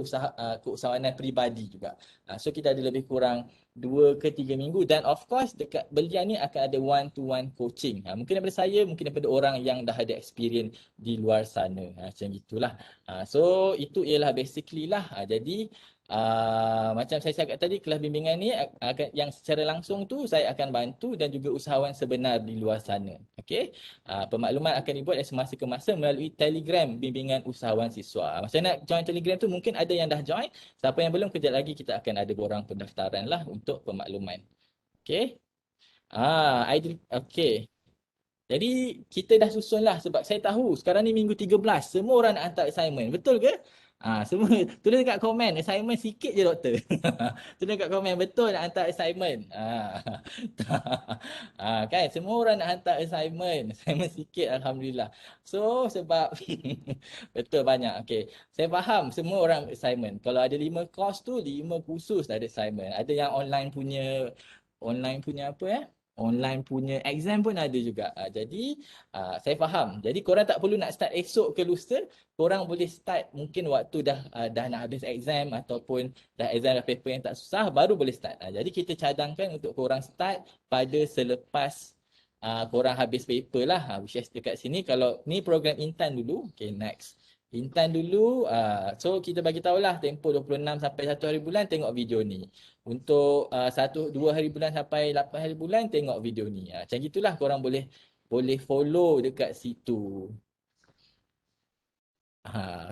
keusahawanan peribadi juga. So kita ada lebih kurang 2 ke 3 minggu dan of course dekat Belian ni akan ada one-to-one coaching. Mungkin daripada saya, mungkin daripada orang yang dah ada experience di luar sana. Macam itulah. So itu ialah basically lah. Jadi macam saya cakap tadi, kelas bimbingan ni yang secara langsung tu saya akan bantu dan juga usahawan sebenar di luar sana. Okey. Pemakluman akan dibuat dari semasa ke masa melalui Telegram bimbingan usahawan siswa. Macam nak join Telegram tu, mungkin ada yang dah join. Siapa yang belum, kejap lagi kita akan ada borang pendaftaran lah untuk pemakluman. Okey. Okey. Jadi kita dah susun lah sebab saya tahu sekarang ni minggu 13, semua orang nak hantar assignment. Betul ke? Semua tulis dekat komen, assignment sikit je doktor. Tulis dekat komen, betul nak hantar assignment. Kan semua orang nak hantar assignment. Assignment sikit alhamdulillah. So sebab betul banyak. Okey. Saya faham semua orang assignment. Kalau ada 5 course tu 5 khusus ada assignment. Ada yang online punya apa online punya exam pun ada juga. Jadi saya faham. Jadi korang tak perlu nak start esok ke lusa. Korang boleh start mungkin waktu dah nak habis exam ataupun dah exam dah paper yang tak susah baru boleh start. Jadi kita cadangkan untuk korang start pada selepas korang habis paper lah. Which is dekat sini kalau ni program Intan dulu. Okay, next. Intan dulu, so kita bagi tahulah tempoh 26 sampai 1 hari bulan tengok video ni. Untuk 1-2 hari bulan sampai 8 hari bulan tengok video ni. Macam gitulah korang boleh follow dekat situ.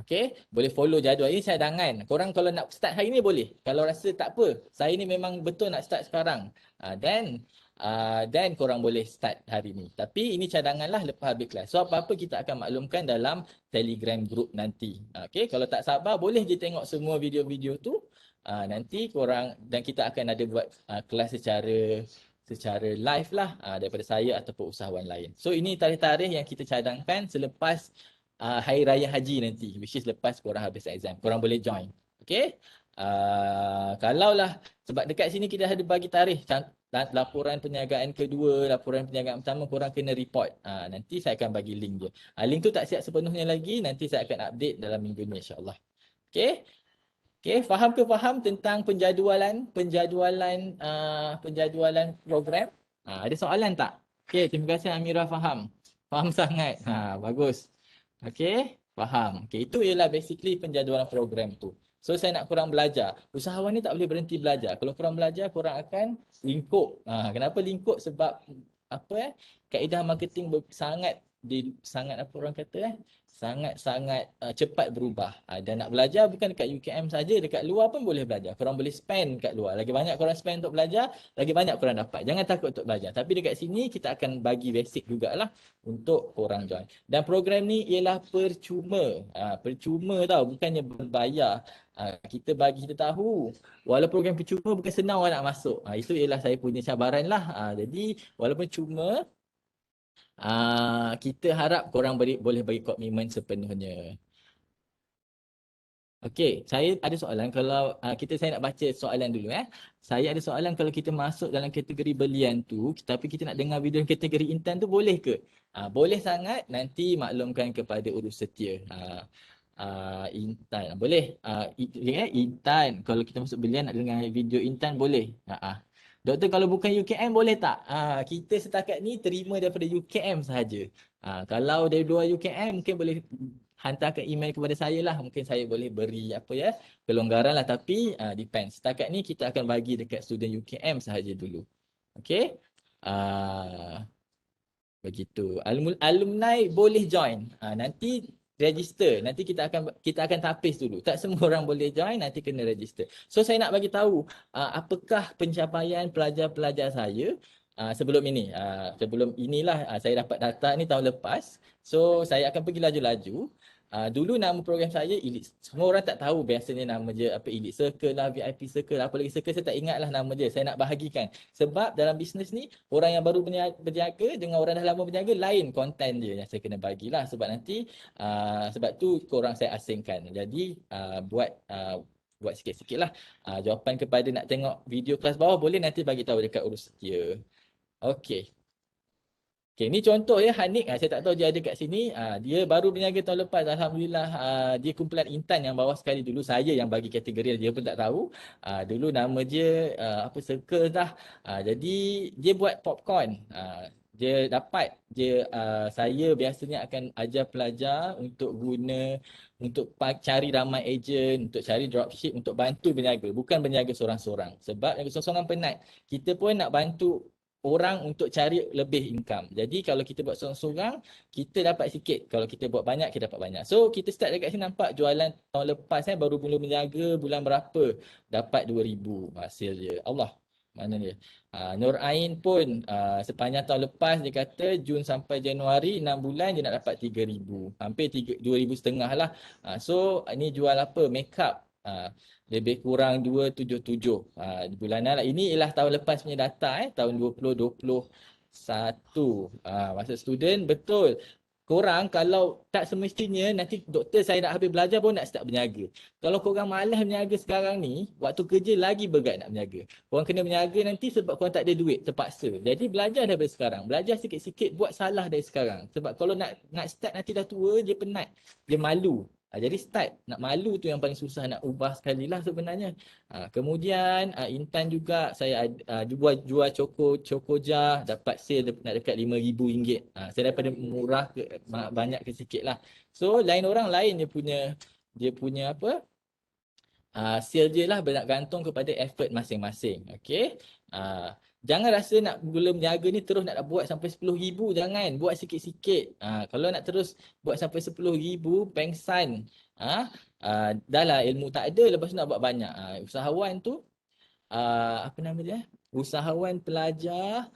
Okay, boleh follow jadual. Ini cadangan. Korang kalau nak start hari ni boleh. Kalau rasa tak apa, saya ni memang betul nak start sekarang. Dan korang boleh start hari ni. Tapi ini cadangan lah lepas habis kelas. So apa-apa kita akan maklumkan dalam Telegram group nanti. Okay, kalau tak sabar boleh je tengok semua video-video tu. Nanti korang dan kita akan ada buat kelas secara live lah daripada saya ataupun usahawan lain. So ini tarikh-tarikh yang kita cadangkan selepas Hari Raya Haji nanti, which is lepas korang habis exam. Korang boleh join. Okay. Kalaulah sebab dekat sini kita ada bagi tarikh laporan perniagaan kedua, laporan perniagaan pertama korang kena report. Nanti saya akan bagi link dia. Link tu tak siap sepenuhnya lagi, nanti saya akan update dalam minggu ni insya-Allah. Okey. Okey, faham ke faham tentang penjadualan program? Ada soalan tak? Okey, terima kasih Amira faham. Faham sangat. Bagus. Okey, faham. Okey, itu ialah basically penjadualan program tu. So saya nak korang belajar. Usahawan ni tak boleh berhenti belajar. Kalau korang belajar, korang akan lingkup. Kenapa lingkup? Sebab kaedah marketing sangat apa orang kata sangat cepat berubah. Dan nak belajar bukan dekat UKM saja, dekat luar pun boleh belajar. Korang boleh spend kat luar. Lagi banyak korang spend untuk belajar, lagi banyak korang dapat. Jangan takut untuk belajar. Tapi dekat sini kita akan bagi basic jugalah untuk korang join. Dan program ni ialah percuma. Percuma tau, bukannya berbayar. Kita bagi kita tahu walaupun program percuma bukan senang orang nak masuk. Itu ialah saya punya cabaran lah. Jadi walaupun cuma kita harap korang boleh bagi komitmen sepenuhnya. Okey, saya ada soalan kalau saya nak baca soalan dulu Saya ada soalan kalau kita masuk dalam kategori belian tu tapi kita nak dengar video kategori Intan tu boleh ke? Boleh sangat, nanti maklumkan kepada urus setia. Intan boleh. Intan kalau kita masuk belian nak dengar video Intan boleh. Doktor kalau bukan UKM boleh tak? Kita setakat ni terima daripada UKM sahaja. Kalau dari luar UKM mungkin boleh hantarkan email kepada saya lah. Mungkin saya boleh beri kelonggaran lah. Tapi depends. Setakat ni kita akan bagi dekat student UKM sahaja dulu. Okay. Begitu. Alumni boleh join. Nanti register. Nanti kita akan tapis dulu. Tak semua orang boleh join, nanti kena register. So saya nak bagi tahu apakah pencapaian pelajar-pelajar saya sebelum ini. Sebelum inilah saya dapat data ni tahun lepas. So saya akan pergi laju-laju. Dulu nama program saya Elite. Semua orang tak tahu biasanya nama je Elite Circle lah, VIP Circle lah, apa lagi Circle saya tak ingat lah nama je. Saya nak bahagikan. Sebab dalam bisnes ni orang yang baru berniaga dengan orang dah lama berniaga lain konten dia yang saya kena bagilah. Sebab nanti sebab tu korang saya asingkan. Jadi buat sikit-sikit lah. Jawapan kepada nak tengok video kelas bawah boleh nanti bagi tahu dekat urus setia. Okey. Okay, ni contoh Hanik, saya tak tahu dia ada kat sini. Dia baru berniaga tahun lepas. Alhamdulillah dia kumpulan Intan yang bawah sekali dulu. Saya yang bagi kategori dia pun tak tahu. Dulu nama dia Circle dah. Jadi dia buat popcorn. Dia dapat saya biasanya akan ajar pelajar untuk cari ramai ejen, untuk cari dropship, untuk bantu berniaga. Bukan berniaga seorang-seorang. Sebab berniaga seorang-seorang penat. Kita pun nak bantu orang untuk cari lebih income. Jadi kalau kita buat seorang-seorang, kita dapat sikit. Kalau kita buat banyak, kita dapat banyak. So kita start dekat sini nampak jualan tahun lepas baru mula berniaga bulan berapa dapat 2,000 hasil dia. Allah. Mana dia? Nur Ain pun sepanjang tahun lepas dia kata Jun sampai Januari 6 bulan dia nak dapat 3,000. Hampir 2,500 lah. So ini jual apa? Makeup. Lebih kurang 277 bulanan lah. Ini ialah tahun lepas punya data tahun 2021. Masa student betul. Korang kalau tak semestinya nanti doktor saya nak habis belajar pun nak start berniaga. Kalau korang malas berniaga sekarang ni, waktu kerja lagi berat nak berniaga. Korang kena berniaga nanti sebab korang tak ada duit terpaksa. Jadi belajar daripada sekarang. Belajar sikit-sikit buat salah dari sekarang. Sebab kalau nak start nanti dah tua, dia penat. Dia malu. Jadi start. Nak malu tu yang paling susah nak ubah sekali lah sebenarnya. Kemudian Intan juga saya jual Chokoja dapat sale nak dekat RM5,000. Saya daripada murah ke banyak ke sikit lah. So lain orang lain dia punya apa? Sale dia lah bergantung kepada effort masing-masing. Okay. Jangan rasa nak mula berniaga ni terus nak buat sampai 10,000, jangan. Buat sikit-sikit. Kalau nak terus buat sampai 10,000, pengsan. Dah lah ilmu tak ada, lepas tu nak buat banyak. Usahawan tu, apa nama dia? Usahawan pelajar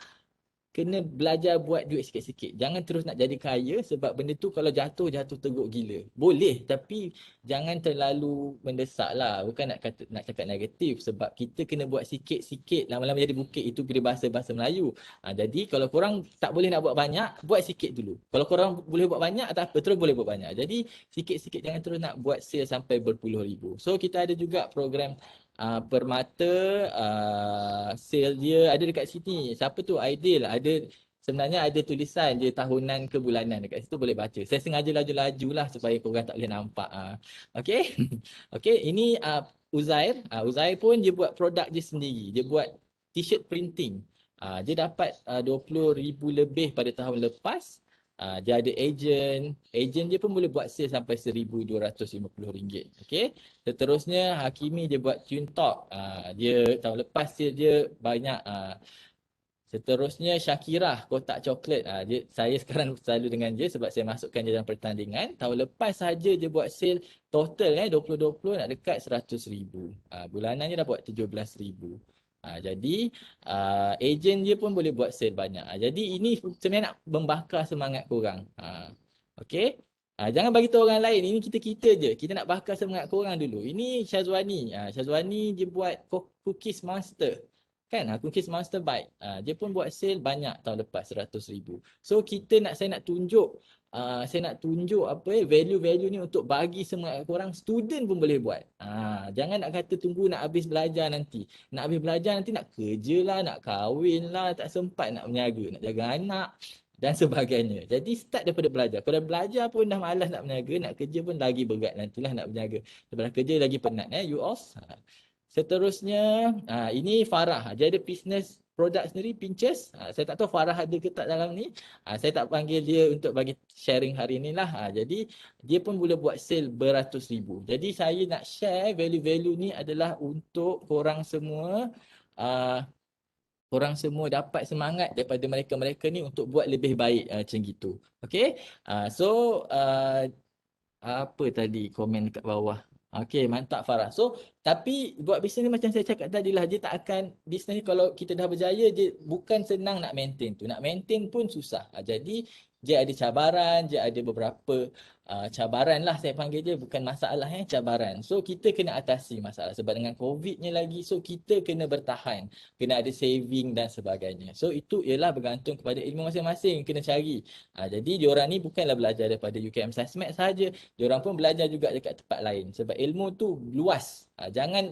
kena belajar buat duit sikit-sikit. Jangan terus nak jadi kaya sebab benda tu kalau jatuh teruk gila. Boleh tapi jangan terlalu mendesak lah. Bukan nak cakap negatif sebab kita kena buat sikit-sikit lama-lama jadi bukit. Itu kira bahasa Melayu. Jadi kalau korang tak boleh nak buat banyak, buat sikit dulu. Kalau korang boleh buat banyak tak apa, terus boleh buat banyak. Jadi sikit-sikit, jangan terus nak buat sale sampai berpuluh ribu. So kita ada juga program Permata, sale dia ada dekat sini. Siapa tu? Aidil. Sebenarnya ada tulisan je tahunan ke bulanan dekat situ, boleh baca. Saya sengaja laju-laju lah supaya korang tak boleh nampak. Okay. Okay, ini Uzair. Uzair pun dia buat produk dia sendiri. Dia buat t-shirt printing. Dia dapat 20,000 lebih pada tahun lepas. Dia ada agent dia pun boleh buat sale sampai RM1,250. Okey. Seterusnya Hakimi dia buat Tune Talk. Dia tahun lepas sale dia banyak. Seterusnya Syakirah kotak coklat. Saya sekarang selalu dengan dia sebab saya masukkan dia dalam pertandingan. Tahun lepas saja dia buat sale total 2020 nak dekat 100,000. Bulanannya dah buat 17,000. Jadi ejen dia pun boleh buat sale banyak. Jadi ini sebenarnya nak membakar semangat korang. Okey. Jangan bagi tahu orang lain. Ini kita je. Kita nak bakar semangat korang dulu. Ini Syazwani. Syazwani dia buat cookies monster. Kan? Cookies monster bite. Dia pun buat sale banyak tahun lepas 100,000. So saya nak tunjuk value-value ni untuk bagi semua korang. Student pun boleh buat. Jangan nak kata tunggu nak habis belajar nanti. Nak habis belajar nanti nak kerja lah, nak kahwin lah, tak sempat nak berniaga, nak jaga anak dan sebagainya. Jadi start daripada belajar. Kalau belajar pun dah malas nak berniaga, nak kerja pun lagi berat nantilah nak berniaga. Daripada kerja lagi penat. You all. Seterusnya, ini Farah. Dia ada business produk sendiri, Pinterest. Saya tak tahu Farah ada ke tak dalam ni. Saya tak panggil dia untuk bagi sharing hari ni lah. Jadi, dia pun boleh buat sale beratus ribu. Jadi, saya nak share value-value ni adalah untuk korang semua. Korang semua dapat semangat daripada mereka-mereka ni untuk buat lebih baik macam gitu. Okay. Apa tadi komen kat bawah? Okey, mantap Farah. So, tapi buat bisnes ni macam saya cakap tadi lah, dia tak akan, bisnes ni kalau kita dah berjaya, dia bukan senang nak maintain tu. Nak maintain pun susah. Jadi, dia ada cabaran, dia ada beberapa cabaran lah saya panggil dia, bukan masalah cabaran. So, kita kena atasi masalah sebab dengan COVID ni lagi, so kita kena bertahan, kena ada saving dan sebagainya. So, itu ialah bergantung kepada ilmu masing-masing kena cari. Jadi, diorang ni bukanlah belajar daripada UKM Sasmet sahaja, diorang pun belajar juga dekat tempat lain sebab ilmu tu luas. Jangan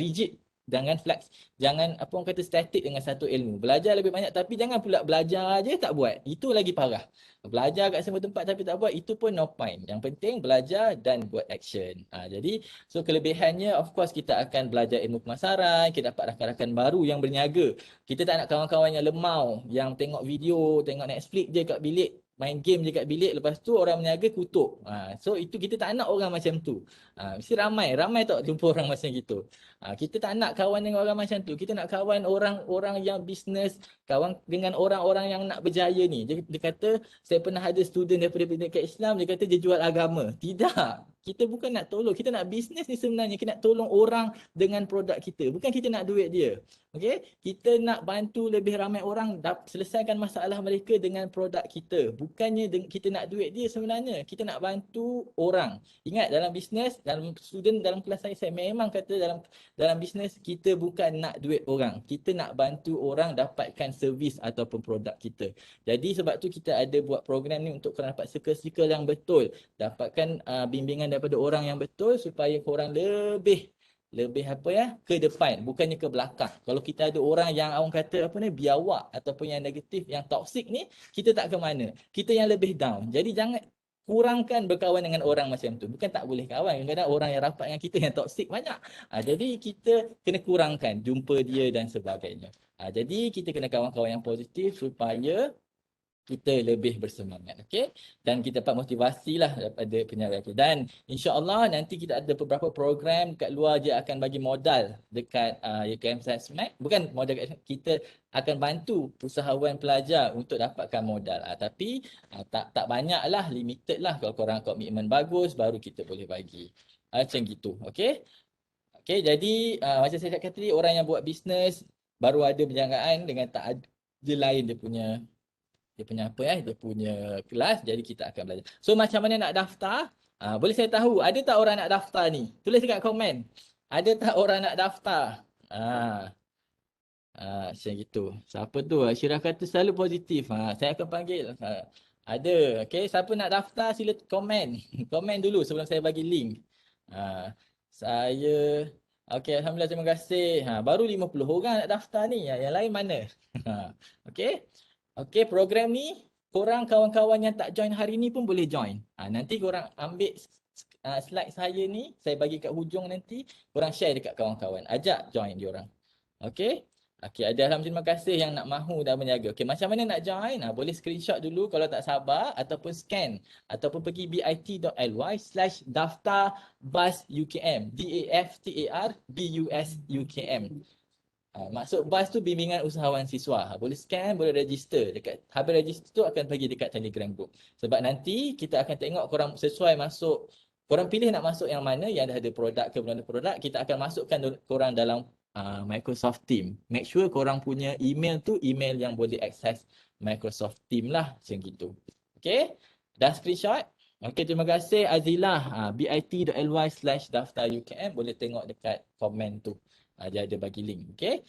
rigid, jangan flex, jangan apa orang kata statik dengan satu ilmu. Belajar lebih banyak tapi jangan pula belajar je tak buat. Itu lagi parah. Belajar kat semua tempat tapi tak buat, itu pun no point. Yang penting belajar dan buat action. Jadi so kelebihannya of course kita akan belajar ilmu pemasaran, kita dapat rakan-rakan baru yang berniaga. Kita tak nak kawan-kawan yang lemau, yang tengok video, tengok Netflix je kat bilik, main game je kat bilik, lepas tu orang berniaga kutuk. So itu kita tak nak orang macam tu. Mesti ramai tak jumpa orang macam gitu. Kita tak nak kawan dengan orang macam tu. Kita nak kawan orang yang bisnes, kawan dengan orang-orang yang nak berjaya ni. Dia kata, saya pernah ada student daripada pendidikan Islam, dia kata dia jual agama. Tidak. Kita bukan nak tolong, kita nak bisnes ni sebenarnya kita nak tolong orang dengan produk kita. Bukan kita nak duit dia. Okey, kita nak bantu lebih ramai orang selesaikan masalah mereka dengan produk kita. Bukannya kita nak duit dia sebenarnya. Kita nak bantu orang. Ingat dalam bisnes, dalam student dalam kelas saya memang kata dalam bisnes kita bukan nak duit orang. Kita nak bantu orang dapatkan servis ataupun produk kita. Jadi sebab tu kita ada buat program ni untuk korang dapat circle-circle yang betul. Dapatkan bimbingan daripada orang yang betul supaya korang lebih apa ya, ke depan, bukannya ke belakang. Kalau kita ada orang yang orang kata apa ni, biawak ataupun yang negatif, yang toksik ni, kita tak ke mana. Kita yang lebih down. Jadi jangan kurangkan berkawan dengan orang macam tu. Bukan tak boleh kawan. Kadang-kadang orang yang rapat dengan kita yang toksik banyak. Jadi kita kena kurangkan jumpa dia dan sebagainya. Jadi kita kena kawan-kawan yang positif supaya kita lebih bersemangat, okey? Dan kita dapat motivasi lah daripada penyaria kita. Dan insya-Allah nanti kita ada beberapa program kat luar, dia akan bagi modal dekat UKM Science-Mac. Bukan modal, kita akan bantu usahawan pelajar untuk dapatkan modal. Tapi tak banyak lah, limited lah. Kalau korang komitmen bagus, baru kita boleh bagi. Macam gitu, okey? Okey, jadi macam saya cakap tadi, orang yang buat bisnes baru ada penjagaan dengan tak ada lain dia punya apa ya, dia punya kelas, jadi kita akan belajar. So macam mana nak daftar? Boleh saya tahu, ada tak orang nak daftar ni? Tulis dekat komen. Ada tak orang nak daftar? Macam gitu. Siapa tu? Syirah kata selalu positif. Saya akan panggil. Ada. Okey, siapa nak daftar sila komen. Komen dulu sebelum saya bagi link. Saya okey, alhamdulillah, terima kasih. Baru 50 orang nak daftar ni. Yang lain mana? Okey. Okey, program ni korang kawan-kawan yang tak join hari ni pun boleh join. Nanti korang ambil slide saya ni, saya bagi kat hujung nanti, korang share dekat kawan-kawan. Ajak join diorang. Okey? Okey, ada alhamdulillah, terima kasih yang nak mahu dan berniaga. Okey, macam mana nak join? Boleh screenshot dulu kalau tak sabar, ataupun scan, ataupun pergi bit.ly/daftar-bus-UKM. DAFTAR-BUS-UKM. Maksud BUS tu bimbingan usahawan siswa. Boleh scan, boleh register. Habis register tu akan pergi dekat Telegram group. Sebab nanti kita akan tengok korang sesuai masuk, korang pilih nak masuk yang mana, yang dah ada produk ke belum ada produk, kita akan masukkan korang dalam Microsoft Team. Make sure korang punya email tu email yang boleh access Microsoft Team lah, macam gitu. Okay, dah screenshot? Okay, terima kasih Azilah. bit.ly/daftar-UKM, boleh tengok dekat komen tu. Dia ada bagi link. Okay,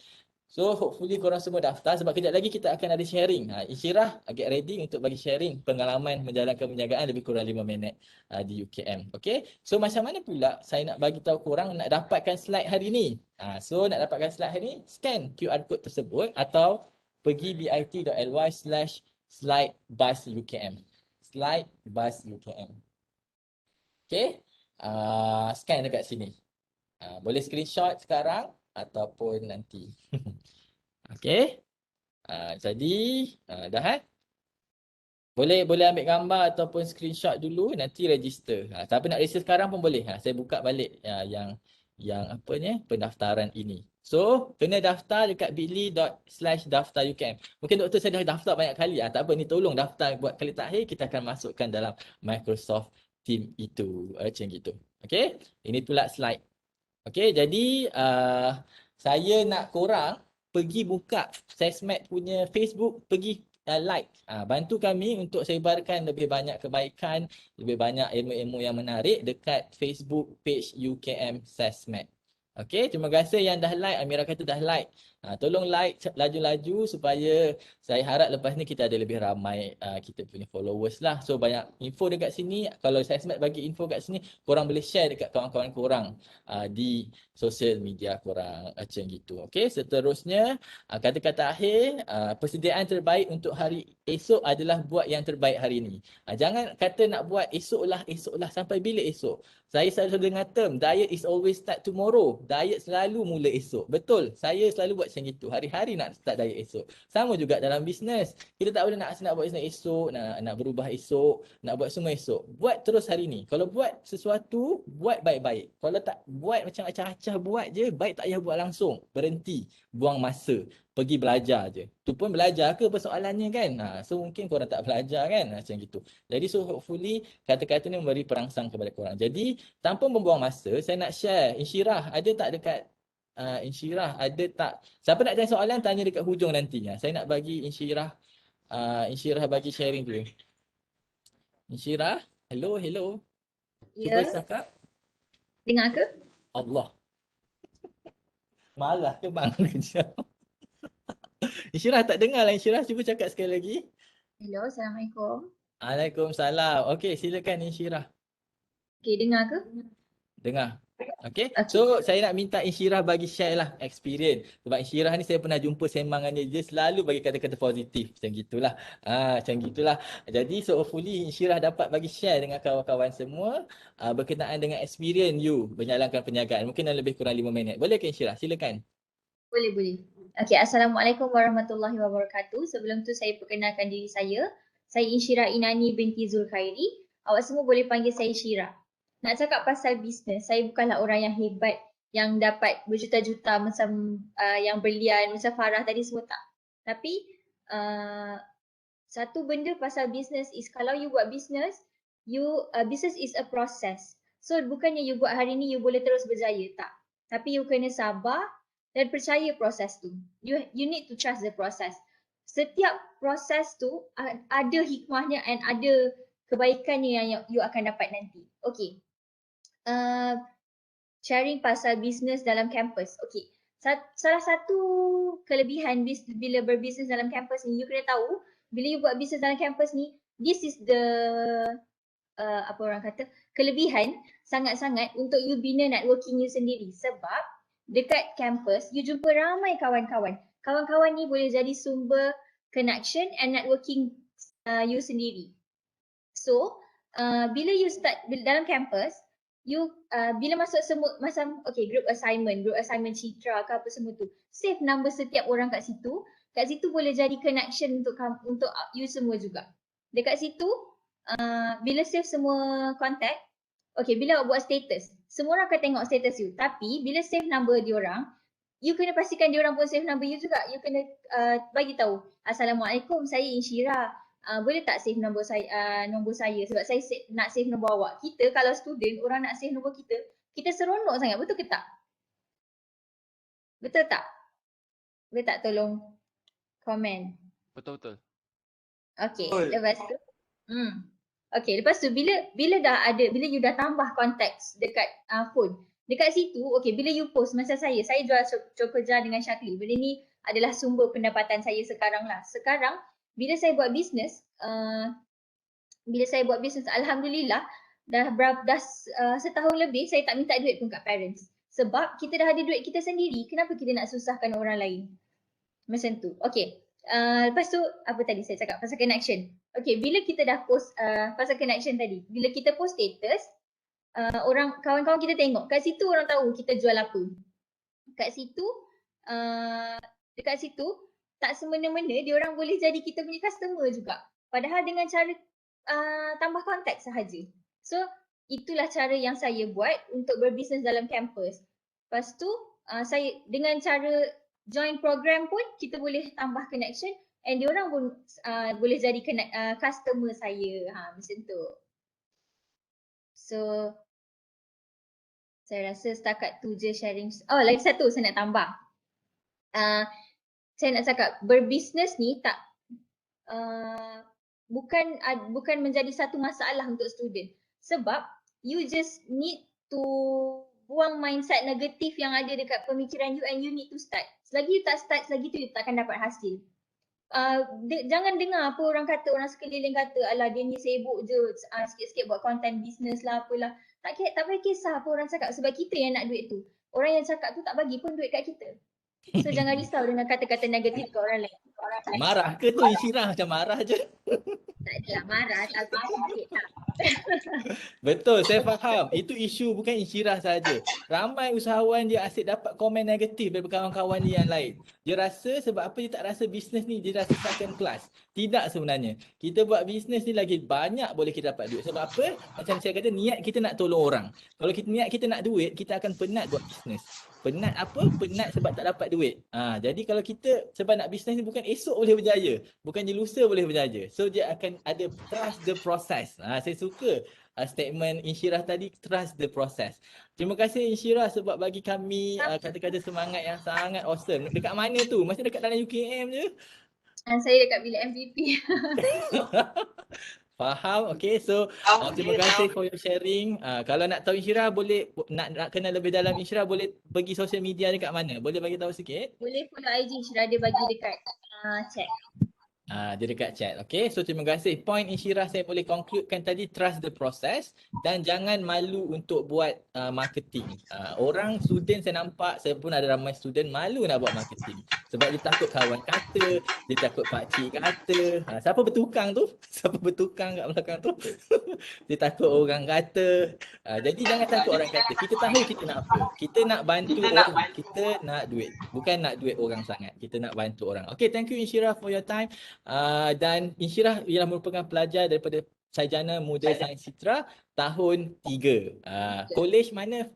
so hopefully korang semua daftar, sebab kejap lagi kita akan ada sharing. Isyirah get ready untuk bagi sharing pengalaman menjalankan perniagaan lebih kurang 5 minit di UKM. Okay, so macam mana pula saya nak bagi tahu korang nak dapatkan slide hari ni. So nak dapatkan slide hari ni, scan QR code tersebut atau pergi bit.ly/slide-bus-UKM. Slide-bus-UKM. Okay, scan dekat sini. Boleh screenshot sekarang ataupun nanti. Okey. Jadi dah boleh ambil gambar ataupun screenshot dulu, nanti register. Siapa nak register sekarang pun boleh. Saya buka balik yang apa ni, pendaftaran ini. So kena daftar dekat bit.ly/daftar-UKM. Mungkin doktor saya dah daftar banyak kali. Tak apa, ni tolong daftar buat kali terakhir, kita akan masukkan dalam Microsoft Team itu. Macam gitu. Okey. Ini pula slide. Okey, jadi saya nak korang pergi buka Science-Mac punya Facebook, pergi like. Bantu kami untuk sebarkan lebih banyak kebaikan, lebih banyak ilmu-ilmu yang menarik dekat Facebook page UKM Science-Mac. Okey, terima kasih yang dah like. Amira kata dah like. Tolong like laju-laju supaya saya harap lepas ni kita ada lebih ramai kita punya followers lah. So banyak info dekat sini. Kalau Science-Mac bagi info kat sini, korang boleh share dekat kawan-kawan korang di sosial media korang, macam gitu. Okey, seterusnya kata-kata akhir, persediaan terbaik untuk hari esok adalah buat yang terbaik hari ini. Jangan kata nak buat esoklah sampai bila esok. Saya selalu dengar term diet is always start tomorrow. Diet selalu mula esok. Betul, saya selalu buat macam itu. Hari-hari nak start diet esok. Sama juga dalam bisnes. Kita tak boleh nak buat bisnes esok, nak berubah esok, nak buat semua esok. Buat terus hari ni. Kalau buat sesuatu, buat baik-baik. Kalau tak buat macam acah-acah buat je, baik tak payah buat langsung. Berhenti, buang masa. pergi belajar je. Tu pun belajar ke persoalannya kan? So mungkin korang tak belajar kan? Macam gitu. Jadi so hopefully kata-kata ni memberi perangsang kepada korang. Jadi tanpa membuang masa, saya nak share. Insyirah, ada tak dekat Insyirah, ada tak? Siapa nak tanya soalan, tanya dekat hujung nanti. Saya nak bagi Insyirah, Insyirah bagi sharing dulu. Insyirah, hello. Cuba Ya, cakap. dengar ke? Allah. Marah ke bang? Insyirah tak dengar lah. Insyirah cuba cakap sekali lagi. Hello, Assalamualaikum. Waalaikumsalam. Okey, silakan Insyirah. Okay, dengar ke? Dengar. Okey. Okey. So saya nak minta Insyirah bagi share lah experience. Sebab Insyirah ni saya pernah jumpa sembang dengan dia selalu bagi kata-kata positif. Macam gitulah. Macam gitulah. Jadi so hopefully Insyirah dapat bagi share dengan kawan-kawan semua berkenaan dengan experience you menjalankan perniagaan. Mungkin dalam lebih kurang 5 minit. Boleh ke Insyirah? Silakan. Boleh. Okay, Assalamualaikum warahmatullahi wabarakatuh. Sebelum tu saya perkenalkan diri saya. Saya Insyirah Inani binti Zulkhairi. Awak semua boleh panggil saya Syirah. Nak cakap pasal bisnes, saya bukanlah orang yang hebat yang dapat berjuta-juta macam yang berlian, macam Farah tadi semua tak. Tapi satu benda pasal bisnes is kalau you buat bisnes, business is a process. So bukannya you buat hari ni you boleh terus berjaya, tak. Tapi you kena sabar dan percaya proses tu. You need to trust the process. Setiap proses tu ada hikmahnya and ada kebaikannya yang you akan dapat nanti. Okay. Sharing pasal bisnes dalam kampus. Okay. Salah satu kelebihan bila berbisnes dalam kampus ni, you kena tahu bila you buat bisnes dalam kampus ni, this is the apa orang kata, kelebihan sangat-sangat untuk you bina networking you sendiri. Sebab dekat kampus, you jumpa ramai kawan-kawan. Kawan-kawan ni boleh jadi sumber connection and networking you sendiri. So, bila you start dalam kampus, you bila masuk semua macam group assignment Citra ke apa semua tu, save number setiap orang kat situ. Kat situ boleh jadi connection untuk you semua juga. Dekat situ bila save semua contact, bila awak buat status, semua orang akan tengok status you. Tapi bila save number diorang, you kena pastikan diorang pun save number you juga. You kena bagi tahu, Assalamualaikum, saya Insyirah. Boleh tak save nombor saya sebab saya nak save nombor awak. Kita kalau student, orang nak save nombor kita, kita seronok sangat, betul ke tak? Betul tak? Boleh tak tolong komen? Betul. Okay, lepas tu lepas tu bila you dah tambah konteks dekat phone, dekat situ bila you post, macam saya jual kerja dengan Syakli. Benda ni adalah sumber pendapatan saya sekarang lah. Sekarang bila saya buat bisnes, alhamdulillah dah setahun lebih saya tak minta duit pun kat parents. Sebab kita dah ada duit kita sendiri, kenapa kita nak susahkan orang lain? Macam tu. Lepas tu apa tadi saya cakap pasal connection. Bila kita dah post pasal connection tadi, bila kita post status, kawan-kawan kita tengok, kat situ orang tahu kita jual apa. Kat situ dekat situ tak semena-mena diorang boleh jadi kita punya customer juga. Padahal dengan cara tambah kontak sahaja. So itulah cara yang saya buat untuk berbisnes dalam kampus. Lepas tu saya dengan cara join program pun kita boleh tambah connection and diorang pun boleh jadi customer saya. Macam tu. So saya rasa setakat tu je sharing. Lagi satu saya nak tambah. Saya nak cakap berbisnes ni tak bukan menjadi satu masalah untuk student. Sebab you just need to buang mindset negatif yang ada dekat pemikiran you and you need to start. Selagi you tak start, selagi tu you tak akan dapat hasil. Jangan dengar apa orang kata, orang sekeliling kata, alah dia ni sibuk je sikit-sikit buat content business lah apalah. Tak payah kisah apa orang cakap sebab kita yang nak duit tu. Orang yang cakap tu tak bagi pun duit kat kita. So jangan risau dengan kata-kata negatif ke orang lain. Marah ke tu Insyirah? Macam marah je. Tak adalah marah, tak sikit tak. Betul, saya faham. Itu isu bukan Insyirah saja. Ramai usahawan dia asyik dapat komen negatif daripada kawan-kawan dia yang lain. Dia rasa sebab apa dia tak rasa bisnes ni, dia rasa second class. Tidak sebenarnya. Kita buat bisnes ni lagi banyak boleh kita dapat duit. Sebab apa? Macam saya kata, niat kita nak tolong orang. Kalau niat kita nak duit, kita akan penat buat bisnes. Penat apa? Penat sebab tak dapat duit. Jadi kalau kita sebab nak bisnes ni bukan esok boleh berjaya, bukannya lusa boleh berjaya. So dia akan ada trust the process. Saya suka statement Insyirah tadi, trust the process. Terima kasih Insyirah sebab bagi kami kata-kata semangat yang sangat awesome. Dekat mana tu? Masih dekat dalam UKM je? Saya dekat bilik MVP. Faham? Okay, so terima kasih for your sharing. Kalau nak tahu Insyirah boleh, nak kenal lebih dalam Insyirah boleh pergi social media dekat mana? Boleh bagi tahu sikit? Boleh follow IG Insyirah, dia bagi dekat chat. Dia dekat chat. Okay, so terima kasih. Point Insyirah saya boleh concludekan tadi, trust the process dan jangan malu untuk buat marketing. Orang student saya nampak, saya pun ada ramai student malu nak buat marketing. Sebab dia takut kawan kata, dia takut pakcik kata. Siapa bertukang tu? Siapa bertukang kat belakang tu? Dia takut orang kata. Jadi jangan takut orang kata. Kita tahu kita nak apa. Kita nak bantu orang. Kita nak duit. Bukan nak duit orang sangat. Kita nak bantu orang. Okay, thank you Insyirah for your time. Dan Insyirah ialah merupakan pelajar daripada Sarjana Muda Sains Citra tahun 3. Kolej mana?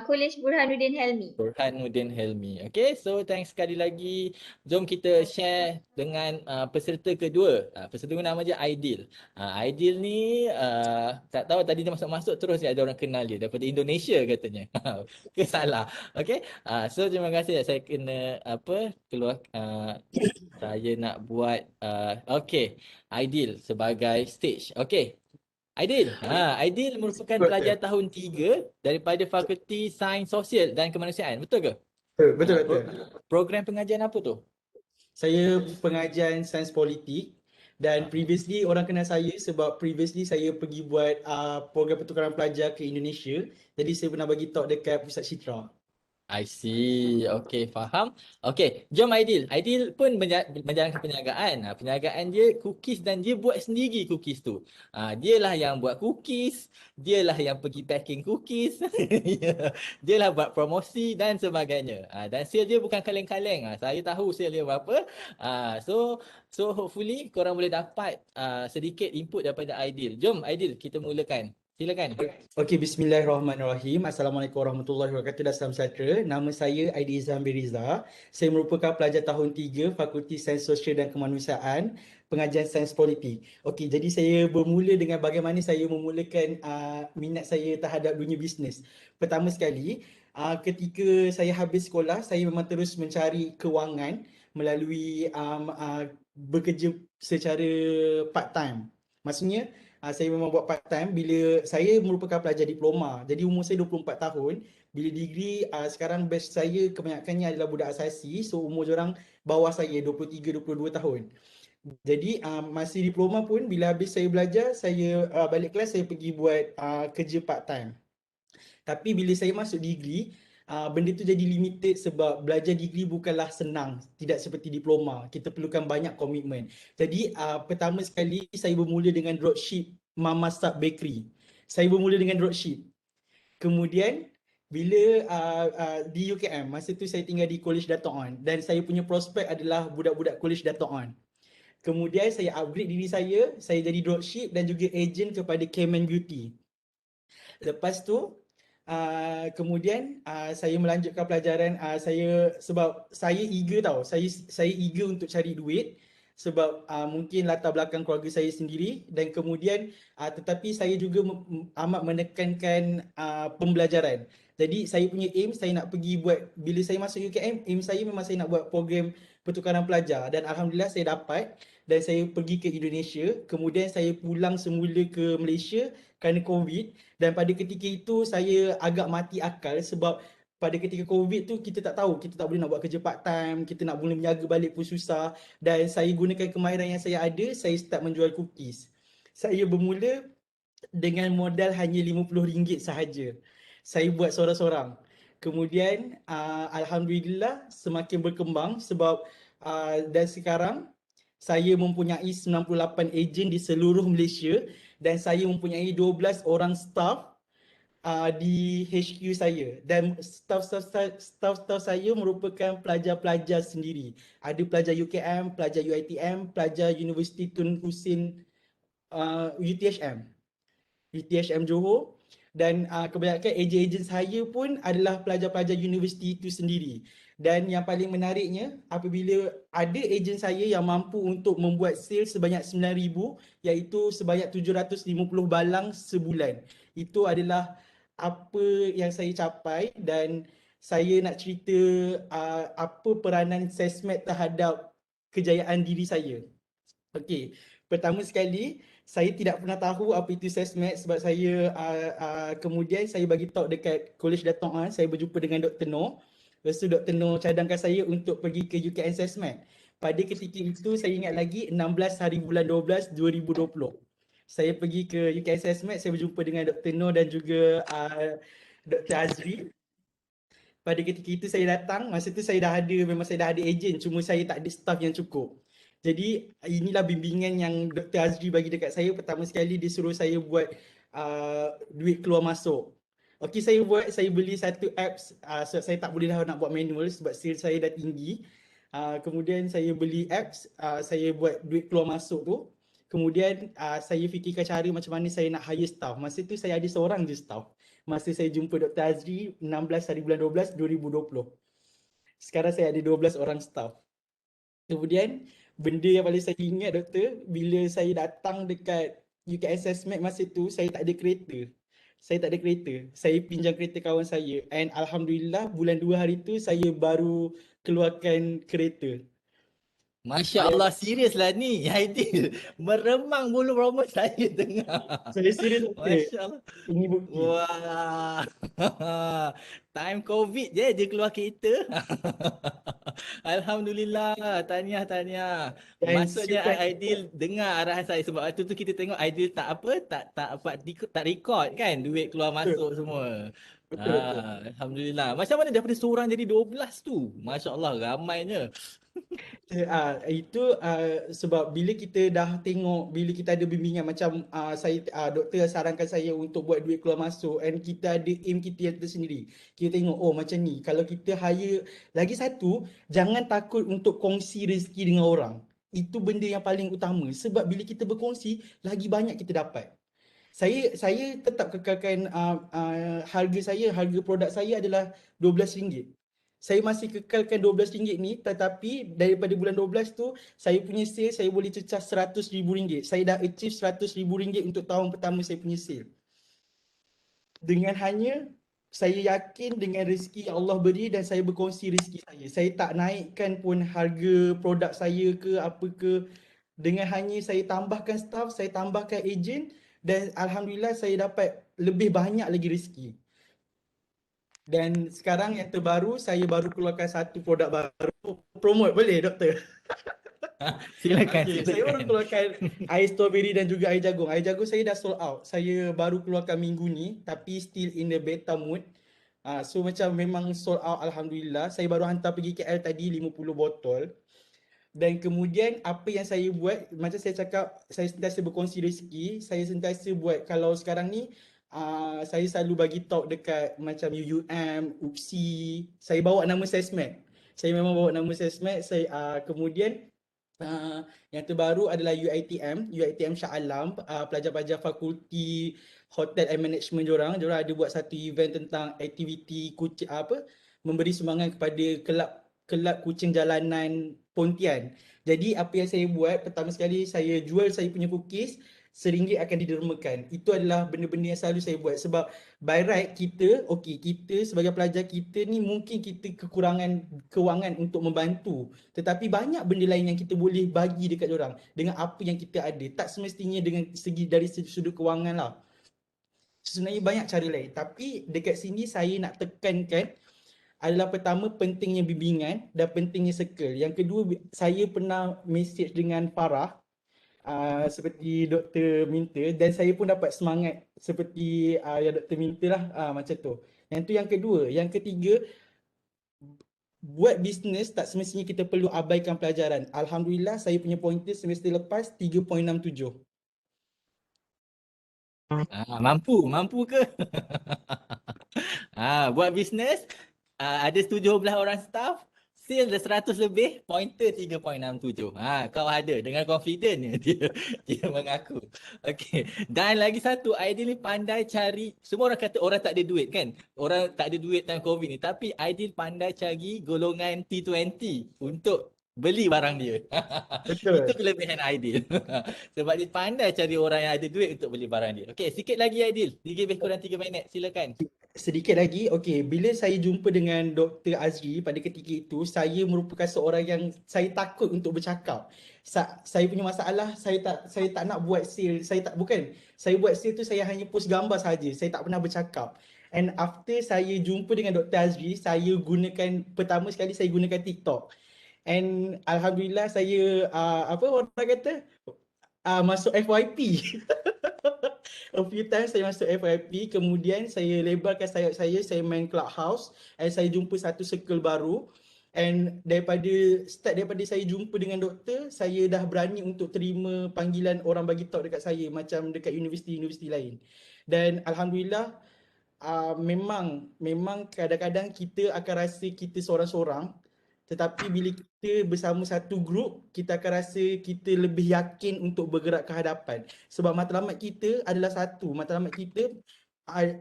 Kolej Burhanuddin Helmi. Burhanuddin Helmi. Okay, so thanks sekali lagi. Jom kita share dengan peserta kedua. Peserta kedua nama dia Aidil. Aidil ni tak tahu tadi dia masuk-masuk terus ada orang kenal dia daripada Indonesia katanya. Ke salah. Okay, so terima kasih saya kena keluar. Saya nak buat okay, Aidil sebagai stage. Okay. Aidil. Aidil merupakan pelajar tahun 3 daripada Fakulti Sains Sosial dan Kemanusiaan. Betul ke? Betul. Program pengajian apa tu? Saya pengajian sains politik dan previously orang kenal saya sebab previously saya pergi buat program pertukaran pelajar ke Indonesia. Jadi saya pernah bagi talk dekat Pusat Citra. I see. Okay, faham. Okay, jom Aidil. Aidil pun menjalankan perniagaan. Perniagaan dia cookies dan dia buat sendiri cookies tu. Dialah yang buat cookies, dialah yang pergi packing cookies, dialah buat promosi dan sebagainya. Dan sale dia bukan kaleng-kaleng. Saya tahu sale dia berapa. So hopefully korang boleh dapat sedikit input daripada Aidil. Jom Aidil, kita mulakan. Silakan. Okey, bismillahirrahmanirrahim. Assalamualaikum warahmatullahi wabarakatuh dan salam sejahtera. Nama saya Aidil Izham Biriza. Saya merupakan pelajar tahun 3 Fakulti Sains Sosial dan Kemanusiaan, pengajian sains politik. Okey, jadi saya bermula dengan bagaimana saya memulakan minat saya terhadap dunia bisnes. Pertama sekali, ketika saya habis sekolah, saya memang terus mencari kewangan melalui bekerja secara part time. Maksudnya saya memang buat part time bila saya merupakan pelajar diploma. Jadi umur saya 24 tahun. Bila degree sekarang batch saya kebanyakannya adalah budak asasi. So umur orang bawah saya 23-22 tahun. Jadi masa diploma pun bila habis saya belajar, saya balik kelas saya pergi buat kerja part time. Tapi bila saya masuk degree, benda tu jadi limited sebab belajar degree bukanlah senang, tidak seperti diploma. Kita perlukan banyak komitmen. Jadi pertama sekali saya bermula dengan dropship Mama Sub Bakery. Saya bermula dengan dropship. Kemudian bila di UKM, masa tu saya tinggal di College Dato' On dan saya punya prospek adalah budak-budak College Dato' On. Kemudian saya upgrade diri saya jadi dropship dan juga agent kepada Cayman Beauty. Lepas tu kemudian saya melanjutkan pelajaran saya sebab saya eager tau. Saya eager untuk cari duit sebab mungkin latar belakang keluarga saya sendiri dan kemudian tetapi saya juga amat menekankan pembelajaran. Jadi saya punya aim saya nak pergi buat bila saya masuk UKM, aim saya memang saya nak buat program pertukaran pelajar dan alhamdulillah saya dapat dan saya pergi ke Indonesia. Kemudian saya pulang semula ke Malaysia kerana COVID dan pada ketika itu saya agak mati akal sebab pada ketika COVID tu kita tak tahu, kita tak boleh nak buat kerja part time, kita nak mula menjaga balik pun susah dan saya gunakan kemahiran yang saya ada, saya start menjual cookies. Saya bermula dengan modal hanya RM50 sahaja. Saya buat seorang-seorang. Kemudian alhamdulillah semakin berkembang sebab dan sekarang saya mempunyai 98 ejen di seluruh Malaysia dan saya mempunyai 12 orang staff di HQ saya dan staff saya merupakan pelajar-pelajar sendiri. Ada pelajar UKM, pelajar UiTM, pelajar Universiti Tun Hussein UTHM Johor. Dan kebanyakan ejen-ejen saya pun adalah pelajar-pelajar universiti itu sendiri. Dan yang paling menariknya, apabila ada ejen saya yang mampu untuk membuat sale sebanyak 9,000, iaitu sebanyak 750 balang sebulan. Itu adalah apa yang saya capai, dan saya nak cerita apa peranan SESMAD terhadap kejayaan diri saya. Okey, pertama sekali saya tidak pernah tahu apa itu SESMAD sebab saya kemudian saya bagi tahu dekat Kolej Dato' An, saya berjumpa dengan Dr. Noor. Lepas tu Dr. Noor cadangkan saya untuk pergi ke UKM SESMAD. Pada ketika itu saya ingat lagi 16 hari bulan 12 2020. Saya pergi ke UKM SESMAD, saya berjumpa dengan Dr. Noor dan juga Dr. Azri. Pada ketika itu saya datang, masa tu saya dah ada, memang saya dah ada ejen, cuma saya tak ada staff yang cukup. Jadi inilah bimbingan yang Dr. Azri bagi dekat saya. Pertama sekali dia suruh saya buat duit keluar masuk. Okey, saya beli satu apps sebab saya tak boleh dah nak buat manual sebab sales saya dah tinggi. Kemudian saya beli apps, saya buat duit keluar masuk tu. Kemudian saya fikirkan cara macam mana saya nak hire staff. Masa tu saya ada seorang je staff. Masa saya jumpa Dr. Azri 16 hari bulan 12 2020. Sekarang saya ada 12 orang staff. Kemudian benda yang paling saya ingat doktor, bila saya datang dekat UKM SESMAD masa tu, saya tak ada kereta. Saya pinjam kereta kawan saya, and alhamdulillah bulan 2 hari tu saya baru keluarkan kereta. Masya Allah, serius lah ni Aidil. Meremang bulu roma saya dengar. Saya serius doktor. Masya Allah. Ini bukti. Wah. Time COVID je dia keluar kereta. Alhamdulillah. Tahniah. Dan Maksudnya siapa- Aidil dengar arahan saya sebab waktu tu kita tengok Aidil tak record kan duit keluar masuk semua. Betul. Alhamdulillah. Macam mana daripada seorang jadi 12 tu? Masya Allah, ramainya. Itu sebab bila kita dah tengok, bila kita ada bimbingan macam doktor sarankan saya untuk buat duit keluar masuk, and kita ada aim kita yang tersendiri. Kita tengok, oh macam ni, kalau kita hire, lagi satu, jangan takut untuk kongsi rezeki dengan orang. Itu benda yang paling utama, sebab bila kita berkongsi, lagi banyak kita dapat. Saya tetap kekalkan harga produk saya adalah RM12. Saya masih kekalkan RM12 ni, tetapi daripada bulan 12 tu saya punya sale saya boleh cecah RM100,000. Saya dah achieve RM100,000 untuk tahun pertama saya punya sale. Dengan hanya saya yakin dengan rezeki yang Allah beri dan saya berkongsi rezeki saya. Saya tak naikkan pun harga produk saya ke apa ke. Dengan hanya saya tambahkan staff, saya tambahkan ejen, dan alhamdulillah saya dapat lebih banyak lagi rezeki. Dan sekarang yang terbaru, saya baru keluarkan satu produk baru. Promote boleh doktor? Silakan. Okay, saya baru keluarkan air strawberry dan juga air jagung. Air jagung saya dah sold out. Saya baru keluarkan minggu ni tapi still in the beta mood. So macam memang sold out alhamdulillah. Saya baru hantar pergi KL tadi 50 botol. Dan kemudian apa yang saya buat, macam saya cakap, saya sentiasa berkongsi rezeki. Saya sentiasa buat, kalau sekarang ni saya selalu bagi talk dekat macam UUM, UPSI. Saya bawa nama SESMAD. Saya memang bawa nama SESMAD. Kemudian yang terbaru adalah UiTM Shah Alam, pelajar-pelajar fakulti Hotel and Management diorang ada buat satu event tentang aktiviti memberi sumbangan kepada kelab kucing jalanan Pontian. Jadi apa yang saya buat, pertama sekali saya jual saya punya cookies, RM1 akan didermakan. Itu adalah benda-benda yang selalu saya buat sebab by right kita sebagai pelajar kita ni mungkin kita kekurangan kewangan untuk membantu, tetapi banyak benda lain yang kita boleh bagi dekat orang dengan apa yang kita ada. Tak semestinya dari sudut kewangan lah. Sebenarnya banyak cara lain, tapi dekat sini saya nak tekankan adalah pertama pentingnya bimbingan dan pentingnya circle. Yang kedua, saya pernah message dengan Farah seperti Dr. minta, dan saya pun dapat semangat seperti yang Dr. minta lah, macam tu. Yang tu yang kedua. Yang ketiga, buat bisnes tak semestinya kita perlu abaikan pelajaran. Alhamdulillah saya punya pointer semester lepas 3.67. Mampu ke? Buat bisnes, ada 17 orang staff, Still dah 100 lebih, pointer 3.67. Kau ada dengan confident ni dia mengaku. Okey. Dan lagi satu, Aidil ni pandai cari, semua orang kata orang tak ada duit kan? Orang tak ada duit time COVID ni, tapi Aidil pandai cari golongan T20 untuk beli barang dia. Itu Betul. kelebihan Aidil. Sebab dia pandai cari orang yang ada duit untuk beli barang dia. Okey, sikit lagi Aidil. Lebih kurang 3 minit. Silakan. Sedikit lagi, okey, bila saya jumpa dengan Dr. Azri pada ketika itu, saya merupakan seorang yang saya takut untuk bercakap. Saya punya masalah, saya tak nak buat sale, saya buat sale tu saya hanya post gambar saja, saya tak pernah bercakap. And after saya jumpa dengan Dr. Azri, pertama sekali saya gunakan TikTok. And alhamdulillah saya apa orang kata masuk FYP. A few times saya masuk FYP, kemudian saya lebarkan sayap saya main Clubhouse, and saya jumpa satu circle baru. And daripada saya jumpa dengan doktor, saya dah berani untuk terima panggilan orang bagi talk dekat saya macam dekat universiti-universiti lain. Dan alhamdulillah memang kadang-kadang kita akan rasa kita seorang-seorang, tetapi bila kita bersama satu grup, kita akan rasa kita lebih yakin untuk bergerak ke hadapan. Sebab matlamat kita adalah satu, matlamat kita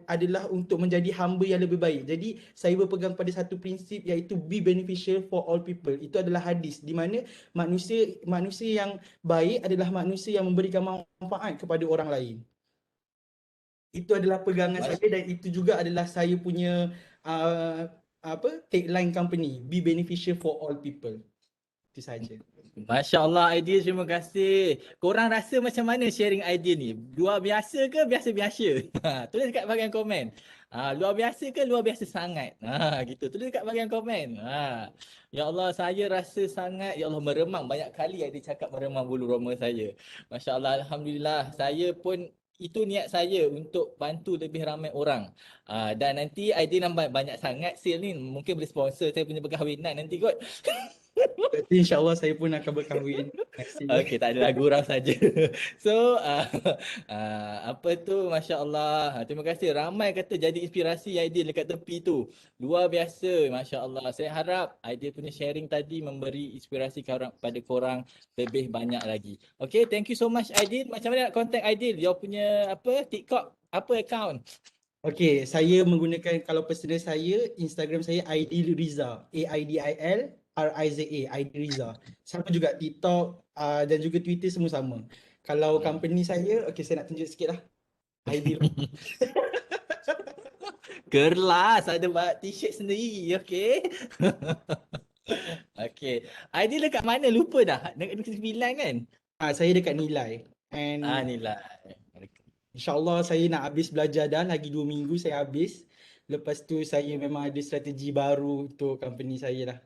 adalah untuk menjadi hamba yang lebih baik. Jadi saya berpegang pada satu prinsip, iaitu be beneficial for all people. Itu adalah hadis di mana manusia yang baik adalah manusia yang memberikan manfaat kepada orang lain. Itu adalah pegangan saya, dan itu juga adalah saya punya tagline company, be beneficial for all people. Itu saja. Masya Allah Aidil, terima kasih. Korang rasa macam mana sharing Aidil ni? Luar biasa ke biasa-biasa? Tulis kat bahagian komen. Luar biasa ke luar biasa sangat? Gitu. Tulis kat bahagian komen. Ya Allah, saya rasa sangat, ya Allah, meremang. Banyak kali Aidil cakap meremang bulu roma saya. Masya Allah, alhamdulillah. Saya pun, itu niat saya untuk bantu lebih ramai orang. Dan nanti Aidil nampak banyak sangat sale ni. Mungkin boleh sponsor saya punya perkahwinan nanti kot. Berarti insyaAllah saya pun akan berkahwin. Okey, tak adalah gurau saja. So, apa tu, Masya Allah. Terima kasih. Ramai kata jadi inspirasi Aidil dekat tepi tu. Luar biasa, Masya Allah. Saya harap Aidil punya sharing tadi memberi inspirasi kepada korang lebih banyak lagi. Okay, thank you so much Aidil. Macam mana nak contact Aidil? Dia punya apa, TikTok, apa account? Okey, saya menggunakan, kalau personal saya, Instagram saya Aidil Riza. AIDIL RIZA, Aidil Riza. Sama juga TikTok dan juga Twitter, semua sama. Kalau company saya, okey, saya nak tunjuk sikit lah. Aidil. Kelas, ada buat t-shirt sendiri, okey. Okey. Aidil dekat mana? Lupa dah. Dekat Negeri Sembilan kan? Saya dekat Nilai. And Nilai. InsyaAllah saya nak habis belajar dah, lagi 2 minggu saya habis. Lepas tu saya memang ada strategi baru untuk company saya lah.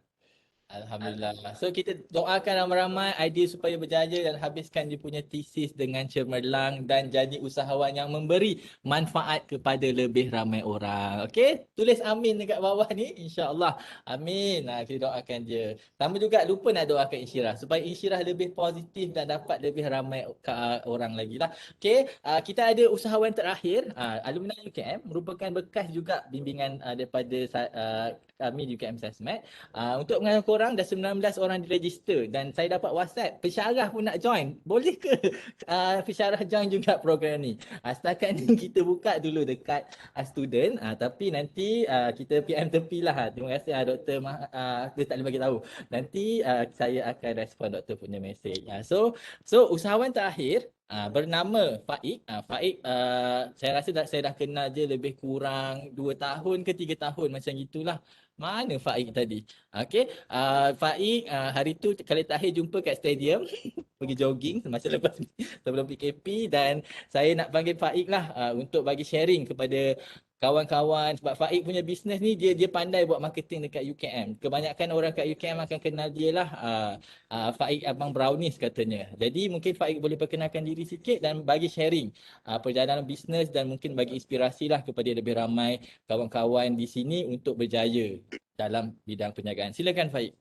Alhamdulillah. So kita doakan ramai-ramai Aidil supaya berjaya dan habiskan dia punya tesis dengan cemerlang dan jadi usahawan yang memberi manfaat kepada lebih ramai orang. Okey? Tulis amin dekat bawah ni, insya-Allah. Amin. Kita doakan dia. Sama juga lupa nak doakan Insyirah supaya Insyirah lebih positif dan dapat lebih ramai orang lagi lah. Okey, kita ada usahawan terakhir, alumni UKM, merupakan bekas juga bimbingan daripada kami di UKM Sesmed. Untuk mengenal korang, dah 19 orang diregister dan saya dapat WhatsApp, pensyarah pun nak join. Boleh ke pensyarah join juga program ni? Setakat ni kita buka dulu dekat student, tapi nanti kita PM tepilah. Terima kasih Dr. Dia tak boleh bagi tahu. Nanti saya akan respon Dr. punya mesej. So usahawan terakhir bernama Faik. Faik saya rasa saya dah kenal dia lebih kurang 2 tahun ke 3 tahun macam gitulah. Mana Faik tadi? Okey, Faik hari tu kali terakhir jumpa kat stadium pergi jogging semasa lepas sebelum PKP, dan saya nak panggil Faik lah untuk bagi sharing kepada kawan-kawan, sebab Faik punya bisnes ni dia pandai buat marketing dekat UKM. Kebanyakan orang kat UKM akan kenal dia lah, Faik Abang Brownies katanya. Jadi mungkin Faik boleh perkenalkan diri sikit dan bagi sharing perjalanan bisnes dan mungkin bagi inspirasi lah kepada lebih ramai kawan-kawan di sini untuk berjaya dalam bidang perniagaan. Silakan Faik.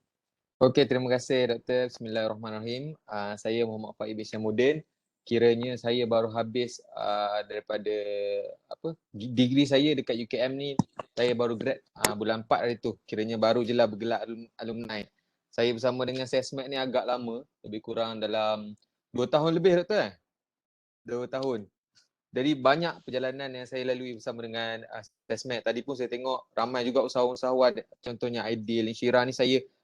Okey, terima kasih Doktor. Bismillahirrahmanirrahim. Saya Muhammad Faik bin Syamudin. Kiranya saya baru habis daripada degree saya dekat UKM ni Saya baru grad bulan 4 hari tu. Kiranya baru je lah bergelar alumni. Saya bersama dengan SESMAD ni agak lama, lebih kurang dalam 2 tahun lebih Doktor. 2 tahun. Jadi banyak perjalanan yang saya lalui bersama dengan SESMAD. Tadi pun saya tengok ramai juga usahawan-usahawan, contohnya Aidil, Insyirah ni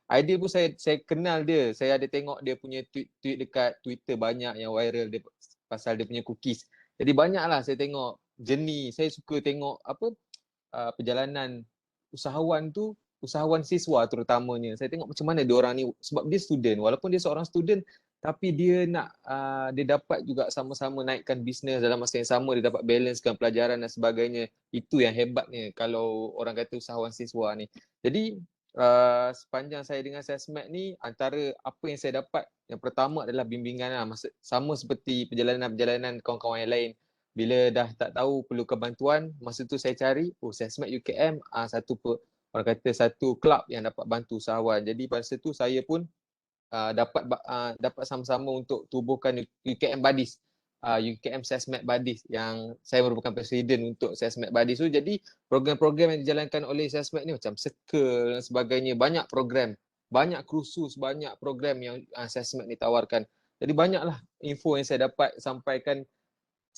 Aidil pun saya kenal dia. Saya ada tengok dia punya tweet dekat Twitter banyak yang viral dia pasal dia punya cookies. Jadi banyaklah saya tengok journey. Saya suka tengok perjalanan usahawan tu, usahawan siswa terutamanya. Saya tengok macam mana dia orang ni, sebab dia student. Walaupun dia seorang student, tapi dia nak dia dapat juga sama-sama naikkan bisnes dalam masa yang sama, dia dapat balancekan pelajaran dan sebagainya. Itu yang hebatnya kalau orang kata usahawan siswa ni. Jadi sepanjang saya dengan SESMAD ni, antara apa yang saya dapat, yang pertama adalah bimbingan lah. Sama seperti perjalanan-perjalanan kawan-kawan yang lain. Bila dah tak tahu perlukan bantuan, masa tu saya cari, SESMAD UKM orang kata satu kelab yang dapat bantu usahawan. Jadi masa tu saya pun dapat sama-sama untuk tubuhkan UKM Badis, UKM SESMAD Badis, yang saya merupakan presiden untuk SESMAD Badis tu. Jadi program-program yang dijalankan oleh SESMAD ni macam circle dan sebagainya, banyak program, banyak kursus, banyak program yang SESMAD ni tawarkan. Jadi banyaklah info yang saya dapat sampaikan.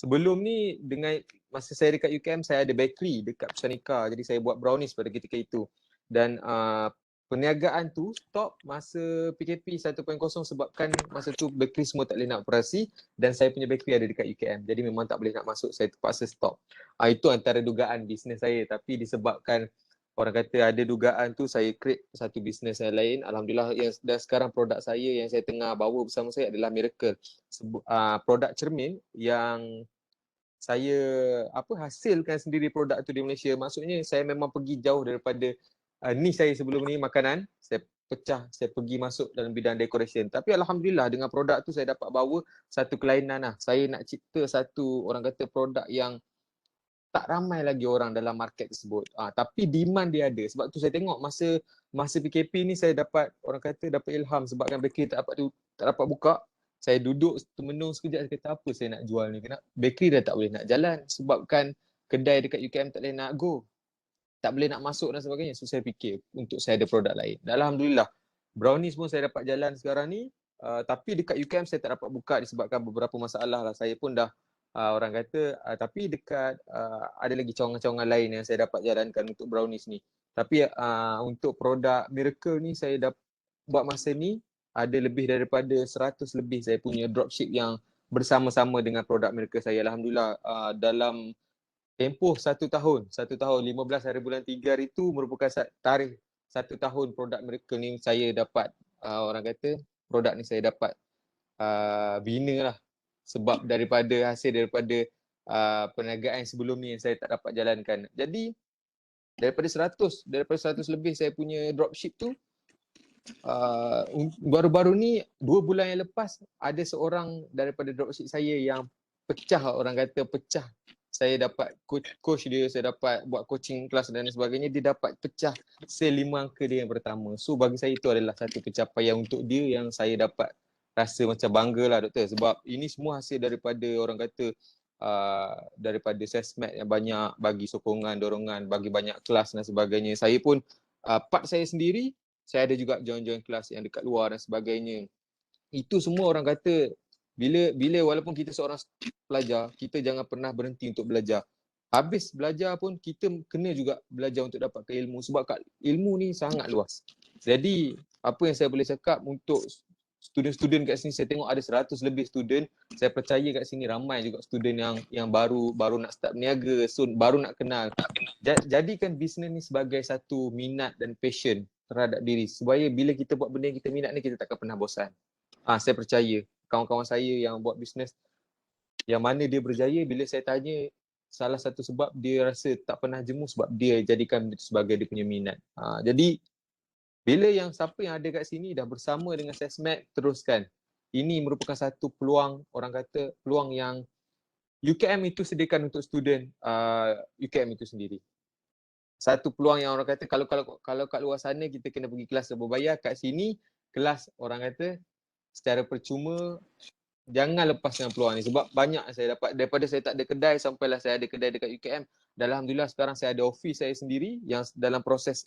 Sebelum ni, dengan masa saya dekat UKM, saya ada bakery dekat Pusanika. Jadi saya buat brownies pada ketika itu. Dan perniagaan tu stop masa PKP 1.0 sebabkan masa tu bakery semua tak boleh nak operasi dan saya punya bakery ada dekat UKM. Jadi memang tak boleh nak masuk, saya terpaksa stop. Itu antara dugaan bisnes saya, tapi disebabkan orang kata ada dugaan tu, saya create satu bisnes yang lain. Alhamdulillah, dan sekarang produk saya yang saya tengah bawa bersama saya adalah Miracle. Produk cermin yang saya hasilkan sendiri produk tu di Malaysia. Maksudnya saya memang pergi jauh daripada ni saya sebelum ni makanan, saya pergi masuk dalam bidang decoration. Tapi alhamdulillah dengan produk tu saya dapat bawa satu kelainan lah. Saya nak cipta satu orang kata produk yang tak ramai lagi orang dalam market tersebut. Tapi demand dia ada. Sebab tu saya tengok masa PKP ni saya dapat ilham sebabkan bakery tak dapat buka. Saya duduk termenung sekejap, saya kata apa saya nak jual ni, kenapa bakery dah tak boleh nak jalan sebabkan kedai dekat UKM tak boleh nak go, tak boleh nak masuk dan sebagainya. So saya fikir untuk saya ada produk lain. Dan alhamdulillah brownies pun saya dapat jalan sekarang ni. Tapi dekat UKM saya tak dapat buka disebabkan beberapa masalah lah. Saya pun dah orang kata tapi dekat ada lagi cawangan-cawangan lain yang saya dapat jalankan untuk brownies ni. Tapi untuk produk Miracle ni saya dah buat masa ni ada lebih daripada 100 lebih saya punya dropship yang bersama-sama dengan produk Miracle saya. Alhamdulillah dalam tempoh 1 tahun 15 hari bulan 3 hari tu merupakan tarikh 1 tahun produk Miracle ni saya dapat orang kata produk ni saya dapat bina lah, sebab hasil daripada perniagaan sebelum ni yang saya tak dapat jalankan. Jadi daripada 100 lebih saya punya dropship tu, baru-baru ni 2 bulan yang lepas ada seorang daripada dropship saya yang pecah. Saya dapat coach dia, saya dapat buat coaching kelas dan sebagainya, dia dapat pecah sale 5 angka dia yang pertama. So bagi saya itu adalah satu pencapaian untuk dia yang saya dapat rasa macam bangga lah Doktor, sebab ini semua hasil daripada orang kata daripada SESMAD yang banyak bagi sokongan, dorongan, bagi banyak kelas dan sebagainya. Saya pun part saya sendiri, saya ada juga join kelas yang dekat luar dan sebagainya. Itu semua orang kata bila walaupun kita seorang pelajar, kita jangan pernah berhenti untuk belajar. Habis belajar pun kita kena juga belajar untuk dapatkan ilmu, sebab ilmu ni sangat luas. Jadi apa yang saya boleh cakap untuk student-student kat sini, saya tengok ada 100 lebih student. Saya percaya kat sini ramai juga student yang baru nak start berniaga, baru nak kenal. Jadikan bisnes ni sebagai satu minat dan passion terhadap diri, supaya bila kita buat benda yang kita minat ni, kita takkan pernah bosan. Saya percaya kawan-kawan saya yang buat bisnes yang mana dia berjaya, bila saya tanya, salah satu sebab dia rasa tak pernah jemu sebab dia jadikan itu sebagai dia punya minat. Jadi bila siapa yang ada kat sini dah bersama dengan SESMAD, teruskan. Ini merupakan satu peluang, orang kata peluang yang UKM itu sediakan untuk student UKM itu sendiri. Satu peluang yang orang kata kalau kat luar sana kita kena pergi kelas berbayar, kat sini kelas orang kata secara percuma. Jangan lepaskan peluang ni, sebab banyak saya dapat daripada saya tak ada kedai sampailah saya ada kedai dekat UKM. Dan alhamdulillah sekarang saya ada office saya sendiri yang dalam proses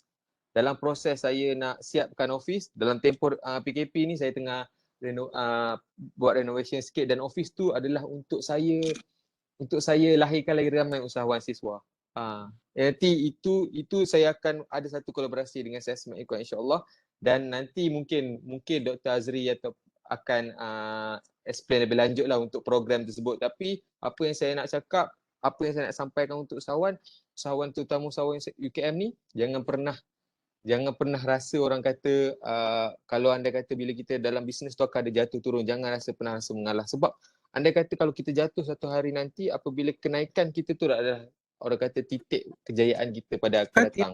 saya nak siapkan office dalam tempoh PKP ni. Saya tengah buat renovation sikit, dan office tu adalah untuk saya lahirkan lagi ramai usahawan siswa. Nanti itu saya akan ada satu kolaborasi dengan Sesmed Ikut insya-Allah, dan nanti mungkin Dr. Azri atau akan explain lebih lanjut lah untuk program tersebut. Tapi apa yang saya nak cakap, apa yang saya nak sampaikan untuk usahawan terutama usahawan UKM ni, jangan pernah rasa orang kata kalau anda kata bila kita dalam bisnes tu akan ada jatuh turun, jangan pernah rasa mengalah. Sebab anda kata kalau kita jatuh satu hari nanti, apabila kenaikan kita tu adalah orang kata titik kejayaan kita pada akan datang.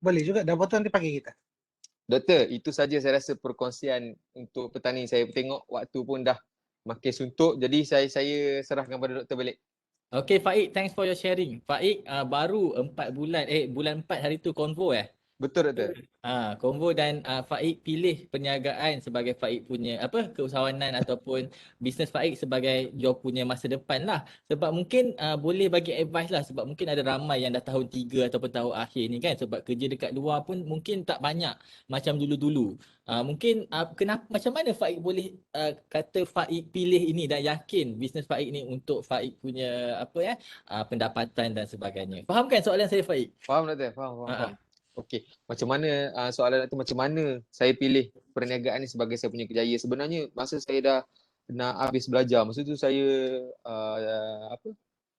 Boleh juga dapatan nanti pakai kita. Doktor, itu saja saya rasa perkongsian untuk petang ni. Saya tengok waktu pun dah makin suntuk, jadi saya serahkan pada doktor balik. Okay Faik, thanks for your sharing. Faik baru 4 bulan, bulan 4 hari tu konvo Betul doktor. Konvo, dan Faik pilih perniagaan sebagai Faik punya keusahawanan ataupun bisnes Faik sebagai your punya masa depan lah. Sebab mungkin boleh bagi advice lah, sebab mungkin ada ramai yang dah tahun 3 ataupun tahun akhir ni kan, sebab kerja dekat luar pun mungkin tak banyak macam dulu-dulu. Mungkin macam mana Faik boleh kata Faik pilih ini dan yakin bisnes Faik ni untuk Faik punya pendapatan dan sebagainya. Faham kan soalan saya Faik? Faham doktor, faham. Okey, macam mana soalan tu, macam mana saya pilih perniagaan ni sebagai saya punya kerjaya? Sebenarnya masa saya dah nak habis belajar, masa tu saya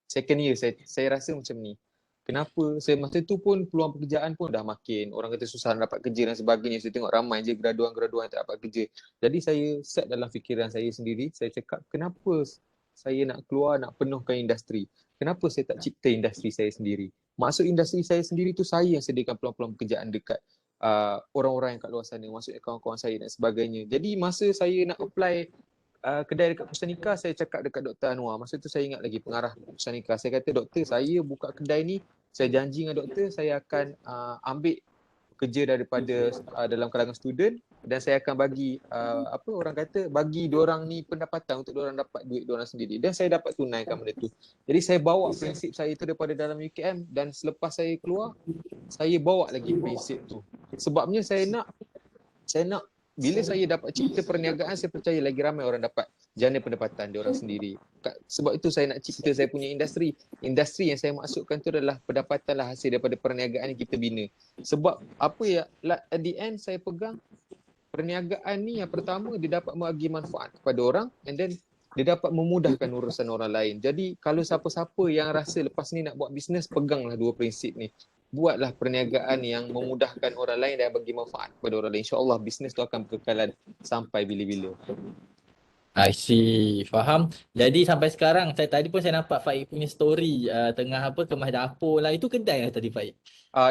second year, saya rasa macam ni. Kenapa saya masa tu pun peluang pekerjaan pun dah makin, orang kata susah nak dapat kerja dan sebagainya. Saya tengok ramai je graduan-graduan yang tak dapat kerja. Jadi saya set dalam fikiran saya sendiri, saya cakap kenapa saya nak keluar, nak penuhkan industri? Kenapa saya tak cipta industri saya sendiri? Maksud industri saya sendiri tu saya yang sediakan peluang-peluang pekerjaan dekat orang-orang yang kat luar sana, maksudnya kawan-kawan saya dan sebagainya. Jadi masa saya nak apply kedai dekat Pustanika, saya cakap dekat Dr. Anwar. Masa tu saya ingat lagi pengarah Pustanika. Saya kata, doktor, saya buka kedai ni, saya janji dengan doktor saya akan ambil kerja daripada dalam kalangan student, dan saya akan bagi bagi diorang ni pendapatan untuk diorang dapat duit diorang sendiri, dan saya dapat tunaikan benda tu. Jadi saya bawa prinsip saya tu daripada dalam UKM, dan selepas saya keluar saya bawa lagi prinsip tu. Sebabnya saya nak bila saya dapat cipta perniagaan, saya percaya lagi ramai orang dapat jana pendapatan diorang sendiri. Sebab itu saya nak cipta saya punya industri. Industri yang saya maksudkan tu adalah pendapatanlah hasil daripada perniagaan yang kita bina. Sebab at the end saya pegang perniagaan ni, yang pertama dia dapat bagi manfaat kepada orang, and then dia dapat memudahkan urusan orang lain. Jadi kalau siapa-siapa yang rasa lepas ni nak buat bisnes, peganglah dua prinsip ni. Buatlah perniagaan yang memudahkan orang lain dan bagi manfaat kepada orang lain. InsyaAllah bisnes tu akan berkekalan sampai bila-bila. I see, faham. Jadi sampai sekarang, tadi pun saya nampak Faik punya story tengah kemas dapur lah. Itu kedai lah tadi Faik?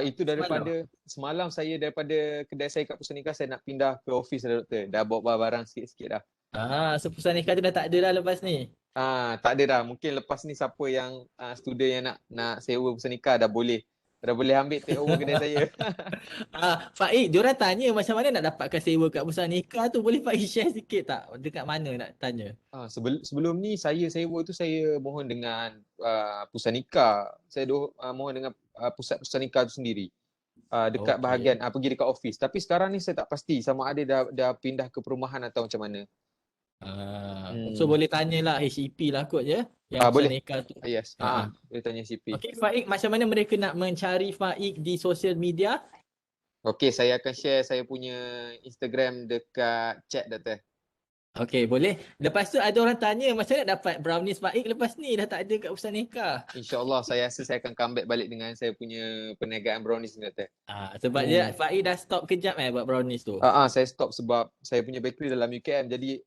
Itu daripada semalam saya daripada kedai saya kat Pustanika, saya nak pindah ke office dah doktor. Dah bawa barang sikit-sikit dah. So Pustanika tu dah tak ada dah lepas ni? Tak ada dah. Mungkin lepas ni siapa yang student yang nak sewa Pustanika dah boleh ambil take over kedai saya. Faik, diorang tanya macam mana nak dapatkan sewa kat Pustanika tu. Boleh Faik share sikit tak? Dekat mana nak tanya? Sebelum ni saya sewa tu saya mohon dengan Pustanika. Saya mohon dengan pusat Pustanika tu sendiri. Dekat bahagian pergi dekat office. Tapi sekarang ni saya tak pasti sama ada dah pindah ke perumahan atau macam mana. So boleh tanyalah HEP lah kot je yang Pustanika tu. Yes. Boleh tanya HEP. Okey Faik, macam mana mereka nak mencari Faik di social media? Okey, saya akan share saya punya Instagram dekat chat doktor. Okey, boleh. Lepas tu ada orang tanya macam mana dapat brownies Faik lepas ni dah tak ada kat Pustanika. InsyaAllah saya rasa saya akan comeback balik dengan saya punya perniagaan brownies ni doktor. Sebab dia Faik dah stop kejap buat brownies tu. Saya stop sebab saya punya bakery dalam UKM, jadi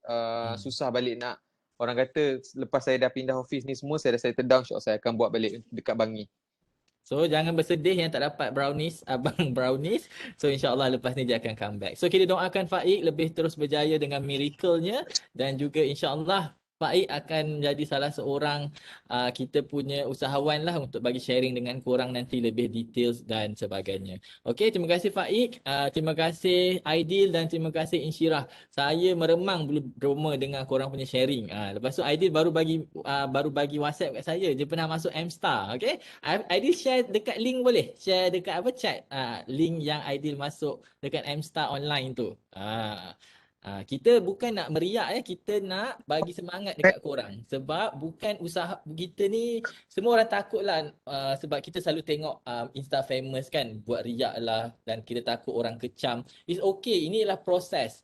susah balik nak, orang kata lepas saya dah pindah office ni semua saya dah settle down, insyaAllah saya akan buat balik dekat Bangi. So jangan bersedih yang tak dapat brownies, abang brownies. So insyaAllah lepas ni dia akan come back. So kita doakan Faik lebih terus berjaya dengan miracle-nya, dan juga insyaAllah Pak Ik akan menjadi salah seorang kita punya usahawan lah untuk bagi sharing dengan korang nanti lebih details dan sebagainya. Okey, terima kasih Pak Ik, terima kasih Aidil dan terima kasih Insyirah. Saya meremang beruma dengan korang punya sharing. Lepas tu Aidil baru bagi WhatsApp kat saya, dia pernah masuk M-Star. Okey, Aidil share dekat link boleh? Share dekat apa chat? Link yang Aidil masuk dekat M-Star online tu. Kita bukan nak meriak kita nak bagi semangat dekat korang. Sebab bukan usaha kita ni, semua orang takut lah sebab kita selalu tengok Insta famous kan, buat riak lah dan kita takut orang kecam. It's okay, ini ialah proses.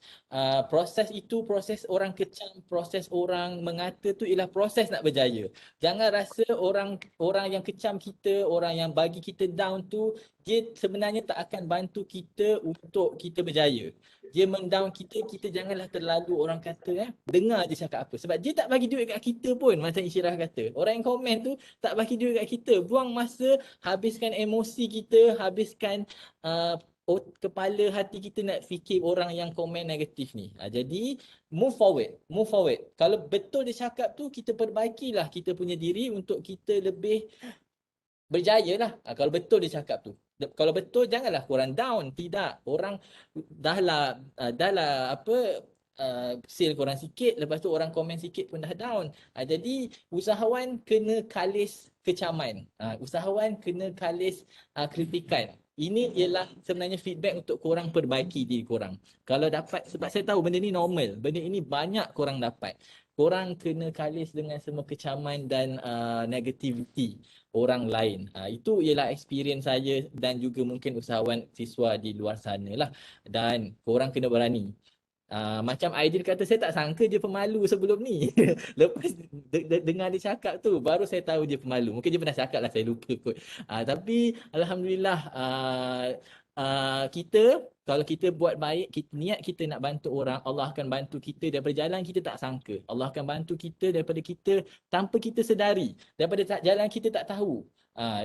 Proses itu, proses orang kecam, proses orang mengata tu ialah proses nak berjaya. Jangan rasa orang yang kecam kita, orang yang bagi kita down tu, dia sebenarnya tak akan bantu kita untuk kita berjaya. Dia mendown kita, kita janganlah terlalu orang kata dengar dia cakap apa. Sebab dia tak bagi duit kat kita pun, macam Insyirah kata. Orang yang komen tu tak bagi duit kat kita. Buang masa, habiskan emosi kita, habiskan kepala hati kita nak fikir orang yang komen negatif ni. Jadi move forward. Kalau betul dia cakap tu, kita perbaikilah kita punya diri untuk kita lebih berjaya lah. Kalau betul dia cakap tu. Kalau betul janganlah korang down. Tidak. Orang dah lah sale korang sikit, lepas tu orang komen sikit pun dah down. Jadi usahawan kena kalis kecaman. Usahawan kena kalis kritikan. Ini ialah sebenarnya feedback untuk korang perbaiki diri korang. Kalau dapat, sebab saya tahu benda ni normal. Benda ini banyak korang dapat. Korang kena kalis dengan semua kecaman dan negativity orang lain. Itu ialah experience saya dan juga mungkin usahawan siswa di luar sana lah. Dan korang kena berani. Macam Aidil kata, saya tak sangka dia pemalu sebelum ni. Lepas dengar dia cakap tu, baru saya tahu dia pemalu. Mungkin dia pernah cakap lah, saya lupa kot. Tapi Alhamdulillah, kita, kalau kita buat baik, niat kita nak bantu orang, Allah akan bantu kita daripada jalan kita tak sangka. Allah akan bantu kita daripada kita tanpa kita sedari. Daripada jalan kita tak tahu.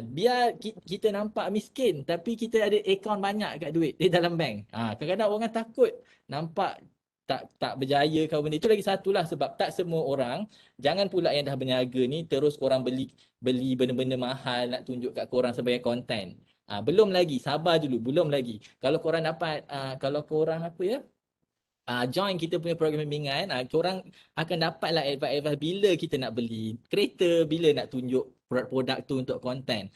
Biar kita nampak miskin, tapi kita ada akaun banyak kat duit di dalam bank. Kadang-kadang orang takut nampak tak berjaya kau benda. Itu lagi satulah sebab tak semua orang, jangan pula yang dah berniaga ni terus korang beli benda-benda mahal nak tunjuk kat korang sebagai konten. Belum lagi, sabar dulu, belum lagi. Kalau korang dapat, kalau korang join kita punya program bimbingan, korang akan dapatlah advice bila kita nak beli kereta, bila nak tunjuk produk tu untuk konten.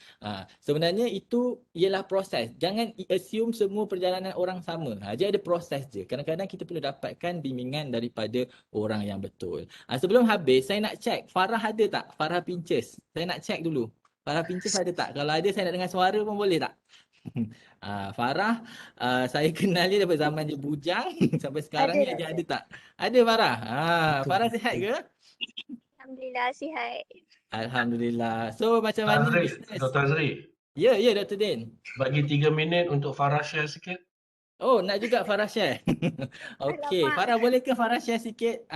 Sebenarnya itu ialah proses. Jangan assume semua perjalanan orang sama. Dia ada proses je. Kadang-kadang kita perlu dapatkan bimbingan daripada orang yang betul. Sebelum habis, saya nak check Farah ada tak? Farah Pinches. Saya nak check dulu. Farah Pinches ada tak? Kalau ada, saya nak dengar suara pun boleh tak? Farah, saya kenal dia daripada zaman dia bujang sampai sekarang ni dia ada tak? Ada Farah? Farah sihat ke? Alhamdulillah sihat. Alhamdulillah. So macam mana bisnes? Dr. Azri. Ya, Dr. Din. Bagi 3 minit untuk Farah share sikit. Oh, nak juga Farah share. Okey, Farah boleh ke Farah share sikit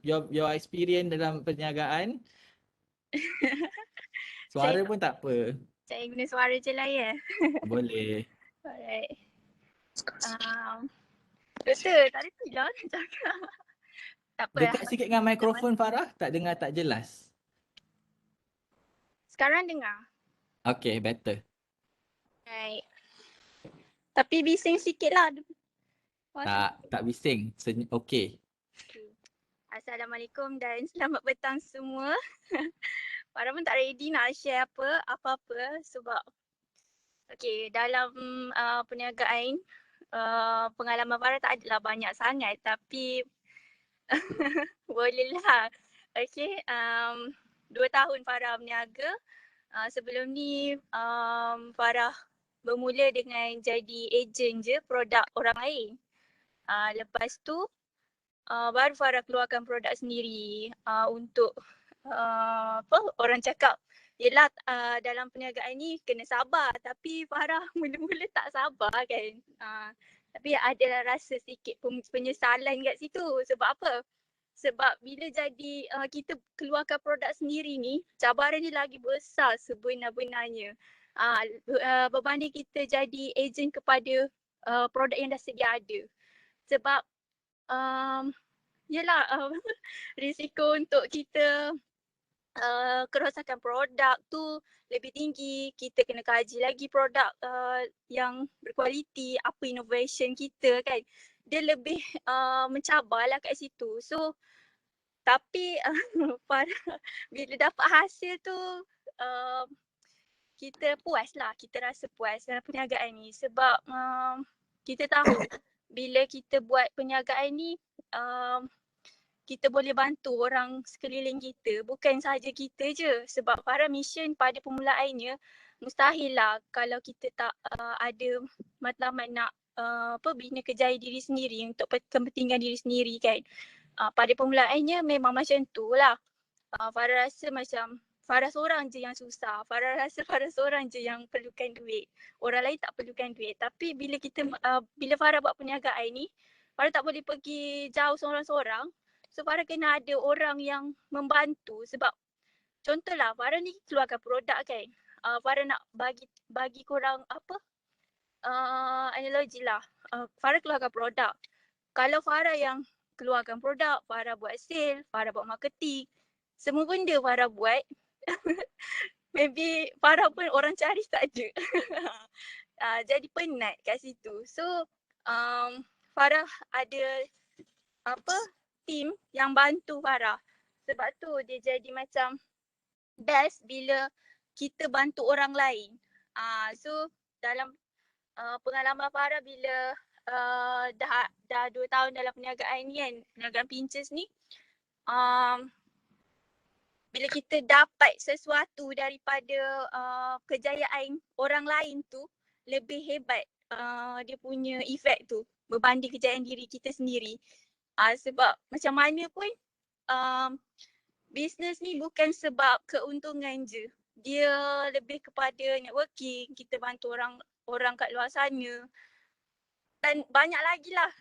your experience dalam perniagaan? Suara pun tak apa. Saya guna suara je lah ya. Boleh. Alright. Betul, tak ada silah nak cakap. Tak apa. Dekat sikit dengan mikrofon Farah, tak dengar tak jelas. Sekarang dengar? Okay, better. Right. Tapi bising sikit lah. Tak bising. Okay. Assalamualaikum dan selamat petang semua. Farah pun tak ready nak share apa-apa sebab dalam perniagaan pengalaman Farah tak adalah banyak sangat tapi bolehlah. 2 tahun Farah berniaga. Sebelum ni Farah bermula dengan jadi ejen je produk orang lain. Lepas tu baru Farah keluarkan produk sendiri untuk orang cakap yelah dalam perniagaan ni kena sabar, tapi Farah mula-mula tak sabar kan. Tapi ada rasa sikit penyesalan kat situ. Sebab apa? Sebab bila jadi kita keluarkan produk sendiri ni, cabaran ni lagi besar sebenar-benarnya. Berbanding kita jadi ejen kepada produk yang dah sedia ada. Sebab yelah risiko untuk kita kerosakan produk tu lebih tinggi. Kita kena kaji lagi produk yang berkualiti, apa innovation kita kan. Dia lebih mencabar lah kat situ. So tapi bila dapat hasil tu kita puas lah, kita rasa puas dalam perniagaan ni sebab kita tahu bila kita buat perniagaan ni kita boleh bantu orang sekeliling kita, bukan sahaja kita je. Sebab Farah mission pada permulaannya mustahil lah kalau kita tak ada matlamat nak bina kejayaan diri sendiri untuk kepentingan diri sendiri kan. Pada permulaannya memang macam tu lah. Farah rasa macam Farah seorang je yang susah. Farah rasa Farah seorang je yang perlukan duit. Orang lain tak perlukan duit. Tapi bila Farah buat perniagaan ni, Farah tak boleh pergi jauh seorang-seorang. So Farah kena ada orang yang membantu sebab contohlah Farah ni keluarkan produk kan. Farah nak bagi korang analogi lah. Farah keluarkan produk. Kalau Farah yang keluarkan produk, Farah buat sale, Farah buat marketing, semua benda Farah buat, maybe Farah pun orang cari tak ada. Jadi penat kat situ. So Farah ada team yang bantu Farah. Sebab tu dia jadi macam best bila kita bantu orang lain. So dalam pengalaman Farah bila dah 2 tahun dalam perniagaan ni kan, perniagaan Pinches ni, bila kita dapat sesuatu daripada kejayaan orang lain tu lebih hebat dia punya efek tu berbanding kejayaan diri kita sendiri. Sebab macam mana pun bisnes ni bukan sebab keuntungan je. Dia lebih kepada networking, kita bantu orang kat luar sana. Dan banyak lagi lah.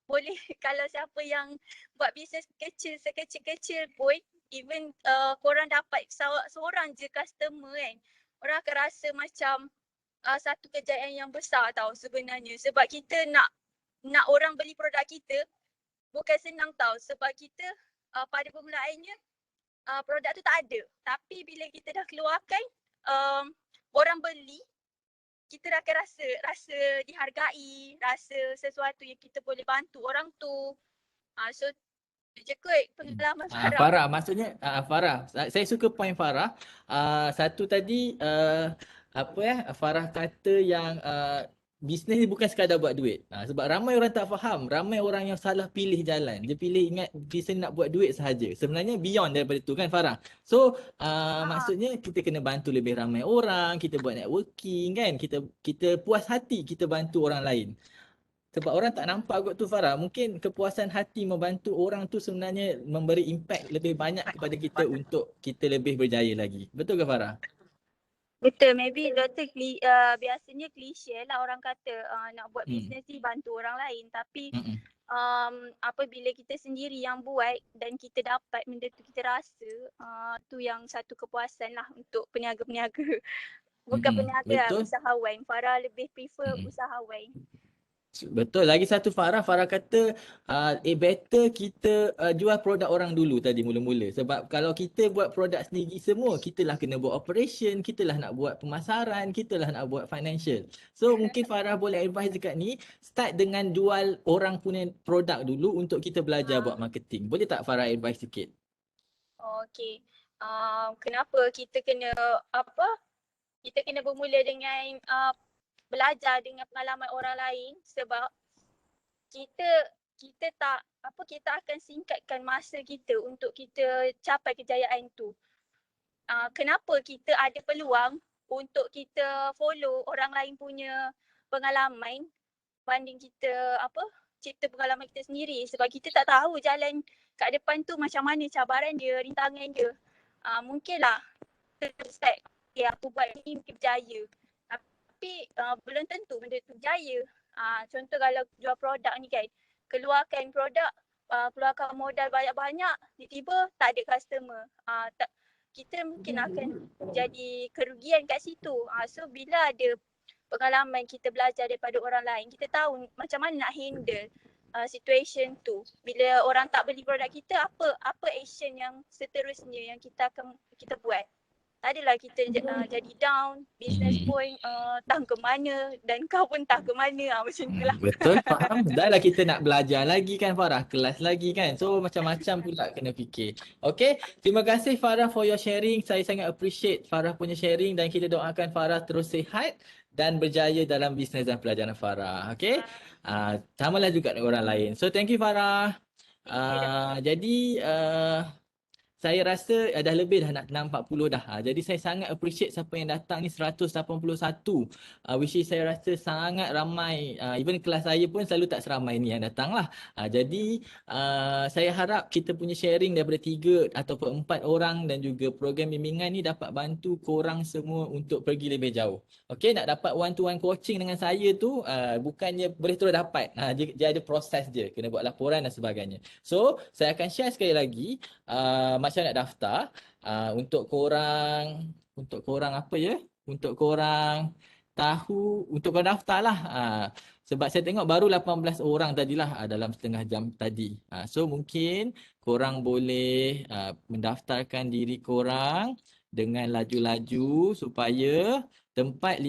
Boleh kalau siapa yang buat bisnes kecil, sekecil-kecil pun, even korang dapat seorang je customer kan, orang akan rasa macam satu kejayaan yang besar tau sebenarnya. Sebab kita nak orang beli produk kita bukan senang tau. Sebab kita pada permulaannya produk tu tak ada. Tapi bila kita dah keluarkan, orang beli, kita akan rasa dihargai, rasa sesuatu yang kita boleh bantu orang tu. So je kot pengalaman Farah. Farah, maksudnya Farah, saya suka point Farah. Satu tadi Farah kata yang bisnes ni bukan sekadar buat duit. Sebab ramai orang tak faham, ramai orang yang salah pilih jalan. Dia ingat bisnes nak buat duit sahaja. Sebenarnya beyond daripada tu kan Farah. So maksudnya kita kena bantu lebih ramai orang, kita buat networking kan, kita puas hati kita bantu orang lain. Sebab orang tak nampak kot tu Farah. Mungkin kepuasan hati membantu orang tu sebenarnya memberi impact lebih banyak kepada kita untuk kita lebih berjaya lagi. Betul ke Farah? Betul, maybe doktor biasanya klise lah orang kata nak buat bisnes ni bantu orang lain. Tapi apabila kita sendiri yang buat dan kita dapat benda tu, kita rasa tu yang satu kepuasan lah untuk peniaga-peniaga. Bukan peniaga, usahawan. Farah lebih prefer usahawan. Betul. Lagi satu Farah kata better kita jual produk orang dulu tadi mula-mula. Sebab kalau kita buat produk sendiri semua, kita lah kena buat operation, kita lah nak buat pemasaran, kita lah nak buat financial. So mungkin Farah boleh advise dekat ni, start dengan jual orang punya produk dulu untuk kita belajar buat marketing. Boleh tak Farah advise sikit? Okay. Kenapa kita kena kita kena bermula dengan belajar dengan pengalaman orang lain sebab kita akan singkatkan masa kita untuk kita capai kejayaan tu. Kenapa kita ada peluang untuk kita follow orang lain punya pengalaman banding kita cipta pengalaman kita sendiri, sebab kita tak tahu jalan kat depan tu macam mana cabaran dia, rintangan dia. Mungkinlah start aku buat ni mungkin berjaya. Tapi belum tentu benda tu berjaya. Contoh kalau jual produk ni kan, keluarkan produk, keluarkan modal banyak-banyak, tiba-tiba tak ada customer. Kita mungkin akan jadi kerugian kat situ. So bila ada pengalaman kita belajar daripada orang lain, kita tahu macam mana nak handle. situation tu. Bila orang tak beli produk kita, apa action yang seterusnya yang kita buat. Tak adalah kita jadi down, business pun tak ke mana dan kau pun tak ke mana, macam tu lah. Betul, faham. Dah lah kita nak belajar lagi kan Farah, kelas lagi kan. So macam-macam pula kena fikir. Okay, terima kasih Farah for your sharing. Saya sangat appreciate Farah punya sharing dan kita doakan Farah terus sihat dan berjaya dalam bisnes dan pelajaran Farah. Okay, samalah juga dengan orang lain. So thank you Farah. Jadi saya rasa dah lebih dah nak 40 dah. Jadi saya sangat appreciate siapa yang datang ni 181. Which is saya rasa sangat ramai. Even kelas saya pun selalu tak seramai ni yang datang lah. Jadi saya harap kita punya sharing daripada 3 ataupun 4 orang dan juga program bimbingan ni dapat bantu korang semua untuk pergi lebih jauh. Okay, nak dapat one to one coaching dengan saya tu bukannya boleh terus dapat. Dia ada proses je. Kena buat laporan dan sebagainya. So saya akan share sekali lagi macam nak daftar untuk korang apa ya? Untuk korang tahu, untuk korang daftar lah. Sebab saya tengok baru 18 orang tadilah dalam setengah jam tadi. So mungkin korang boleh mendaftarkan diri korang dengan laju-laju supaya tempat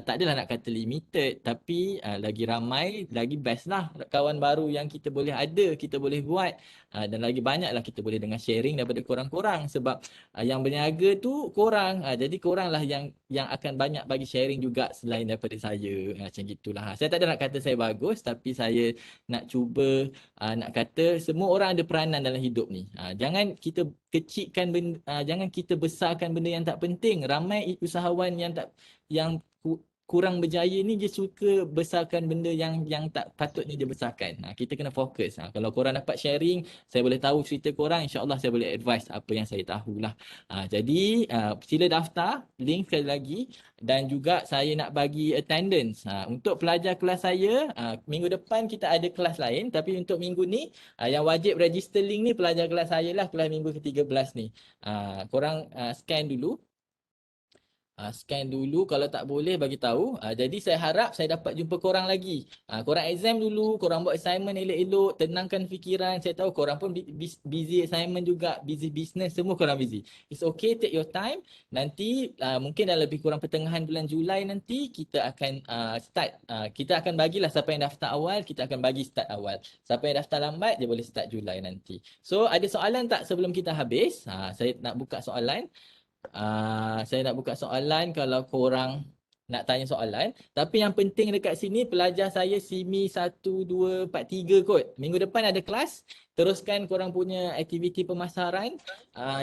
tak adalah nak kata limited, tapi lagi ramai lagi best lah kawan baru yang kita boleh ada, kita boleh buat dan lagi banyak lah kita boleh dengan sharing daripada korang-korang sebab yang berniaga tu korang, jadi korang lah yang akan banyak bagi sharing juga selain daripada saya, macam gitulah. Saya tak ada nak kata saya bagus, tapi saya nak cuba nak kata semua orang ada peranan dalam hidup ni. Jangan kita kecilkan benda, jangan kita besarkan benda yang tak penting. Ramai usahawan yang kurang berjaya ni dia suka besarkan benda yang tak patutnya dia besarkan. Kita kena fokus. Kalau korang dapat sharing, saya boleh tahu cerita korang, insya-Allah saya boleh advise apa yang saya tahulah. Jadi sila daftar, link sekali lagi, dan juga saya nak bagi attendance. Untuk pelajar kelas saya, minggu depan kita ada kelas lain, tapi untuk minggu ni yang wajib register link ni pelajar kelas saya lah, kelas minggu ke-13 ni. Korang scan dulu. Scan dulu, kalau tak boleh bagi tahu. Jadi saya harap saya dapat jumpa korang lagi. Korang exam dulu, korang buat assignment elok-elok, tenangkan fikiran. Saya tahu korang pun busy assignment juga, busy business, semua korang busy. It's okay, take your time. Nanti mungkin dalam lebih kurang pertengahan bulan Julai nanti kita akan start. Kita akan bagilah siapa yang daftar awal, kita akan bagi start awal. Siapa yang daftar lambat, dia boleh start Julai nanti. So ada soalan tak sebelum kita habis? Saya nak buka soalan. Saya nak buka soalan kalau korang nak tanya soalan. Tapi yang penting dekat sini pelajar saya SIMI 1, 2, 4, 3 kot. Minggu depan ada kelas. Teruskan korang punya aktiviti pemasaran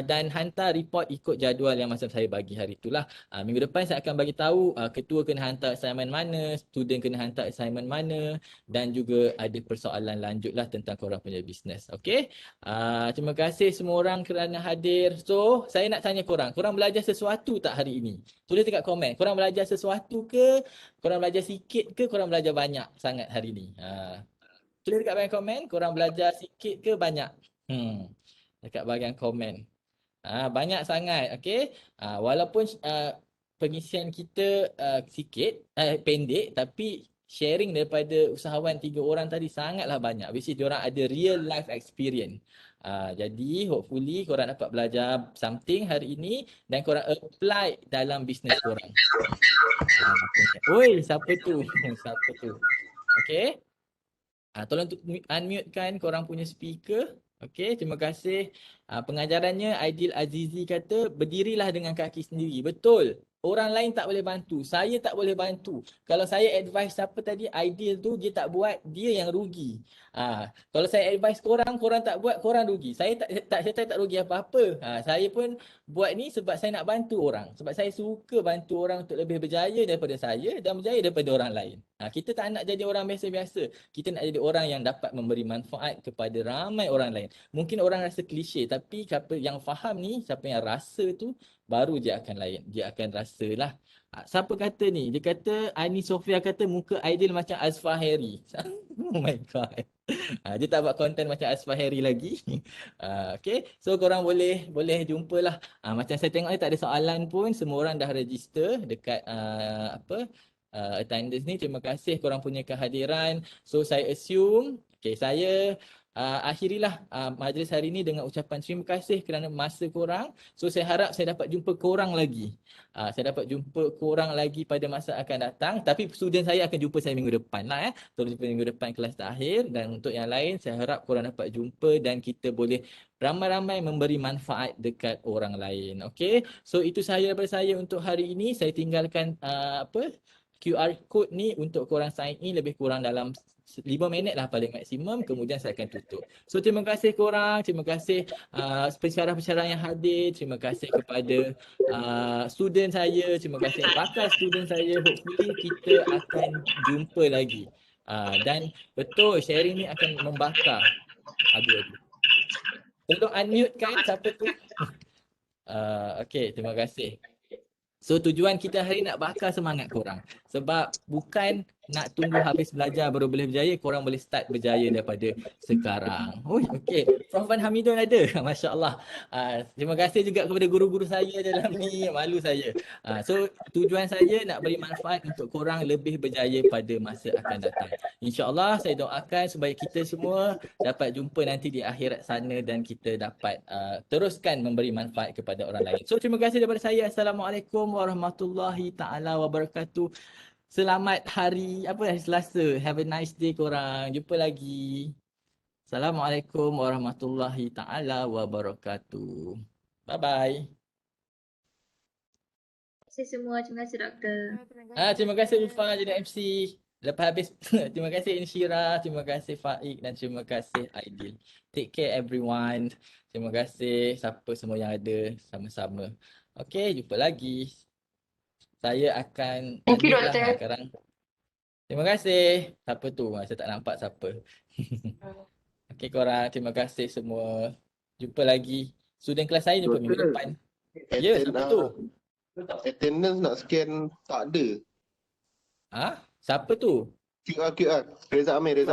dan hantar report ikut jadual yang masa saya bagi hari itulah. Minggu depan saya akan bagi tahu ketua kena hantar assignment mana, student kena hantar assignment mana, dan juga ada persoalan lanjutlah tentang korang punya bisnes. Okey. Terima kasih semua orang kerana hadir. So, saya nak tanya korang belajar sesuatu tak hari ini? Tulis dekat komen. Korang belajar sesuatu ke? Korang belajar sikit ke? Korang belajar banyak sangat hari ini? Tulis dekat bahagian komen, korang belajar sikit ke banyak? Dekat bahagian komen. Banyak sangat, okey. Walaupun pengisian kita sikit, pendek, tapi sharing daripada usahawan 3 orang tadi sangatlah banyak. Which is diorang ada real life experience. Jadi hopefully korang dapat belajar something hari ini dan korang apply dalam bisnes korang. Oi, siapa tu? Siapa tu? Okey. Tolong unmute-kan korang punya speaker. Okey, terima kasih. Pengajarannya Aidil Azizi kata, berdirilah dengan kaki sendiri. Betul. Orang lain tak boleh bantu. Saya tak boleh bantu. Kalau saya advice siapa tadi, Aidil tu, dia tak buat, dia yang rugi. Kalau saya advice korang, korang tak buat, korang rugi. Saya tak rugi apa-apa. Saya pun buat ni sebab saya nak bantu orang. Sebab saya suka bantu orang untuk lebih berjaya daripada saya dan berjaya daripada orang lain. Kita tak nak jadi orang biasa-biasa. Kita nak jadi orang yang dapat memberi manfaat kepada ramai orang lain. Mungkin orang rasa klise, tapi siapa yang faham ni, siapa yang rasa tu, baru dia akan lain. Dia akan rasalah. Siapa kata ni? Dia kata, Ani Sofia kata muka Aidil macam Azfaheri. Oh my god. Dia tak buat konten macam Azfaheri lagi. Okay. So korang boleh jumpalah. Macam saya tengok ni tak ada soalan pun. Semua orang dah register dekat attendance ni. Terima kasih korang punya kehadiran. So saya assume, saya akhirilah majlis hari ini dengan ucapan terima kasih kerana masa korang. So saya harap saya dapat jumpa korang lagi. Saya dapat jumpa korang lagi pada masa akan datang. Tapi student saya akan jumpa saya minggu depan lah. Tolong jumpa minggu depan kelas terakhir. Dan untuk yang lain, saya harap korang dapat jumpa dan kita boleh ramai-ramai memberi manfaat dekat orang lain. Okay, so itu sahaja daripada saya untuk hari ini. Saya tinggalkan QR code ni untuk korang sign in lebih kurang dalam 5 minit lah paling maksimum, kemudian saya akan tutup. So terima kasih korang, terima kasih pensyarah-pensyarah yang hadir, terima kasih kepada student saya, terima kasih bakal student saya. Hopefully kita akan jumpa lagi. Dan betul, sharing ni akan membakar. Aduh. Tolong unmute kan siapa tu? Okay, terima kasih. So tujuan kita hari nak bakar semangat korang. Sebab bukan nak tunggu habis belajar baru boleh berjaya, korang boleh start berjaya daripada sekarang. Okay. Prof Wan Hamidun ada. Masya Allah. Terima kasih juga kepada guru-guru saya dalam ni. Malu saya. So tujuan saya nak beri manfaat untuk korang lebih berjaya pada masa akan datang. InsyaAllah saya doakan supaya kita semua dapat jumpa nanti di akhirat sana dan kita dapat teruskan memberi manfaat kepada orang lain. So terima kasih daripada saya. Assalamualaikum warahmatullahi taala wabarakatuh. Selamat hari Selasa. Have a nice day korang. Jumpa lagi. Assalamualaikum warahmatullahi taala wabarakatuh. Bye bye. Terima kasih semua. Terima kasih doktor. Terima kasih Ulfa jadi MC. Lepas habis terima kasih Insyira, terima kasih Faik dan terima kasih Aidil. Take care everyone. Terima kasih siapa semua yang ada sama-sama. Okay, jumpa lagi. Saya akan sekarang. Terima kasih. Siapa tu? Saya tak nampak siapa. Okey korang, terima kasih semua. Jumpa lagi. Student kelas saya jumpa minggu depan. Ya, siapa tu? Attendance nak scan tak ada. Siapa tu? QR. Reza Amir.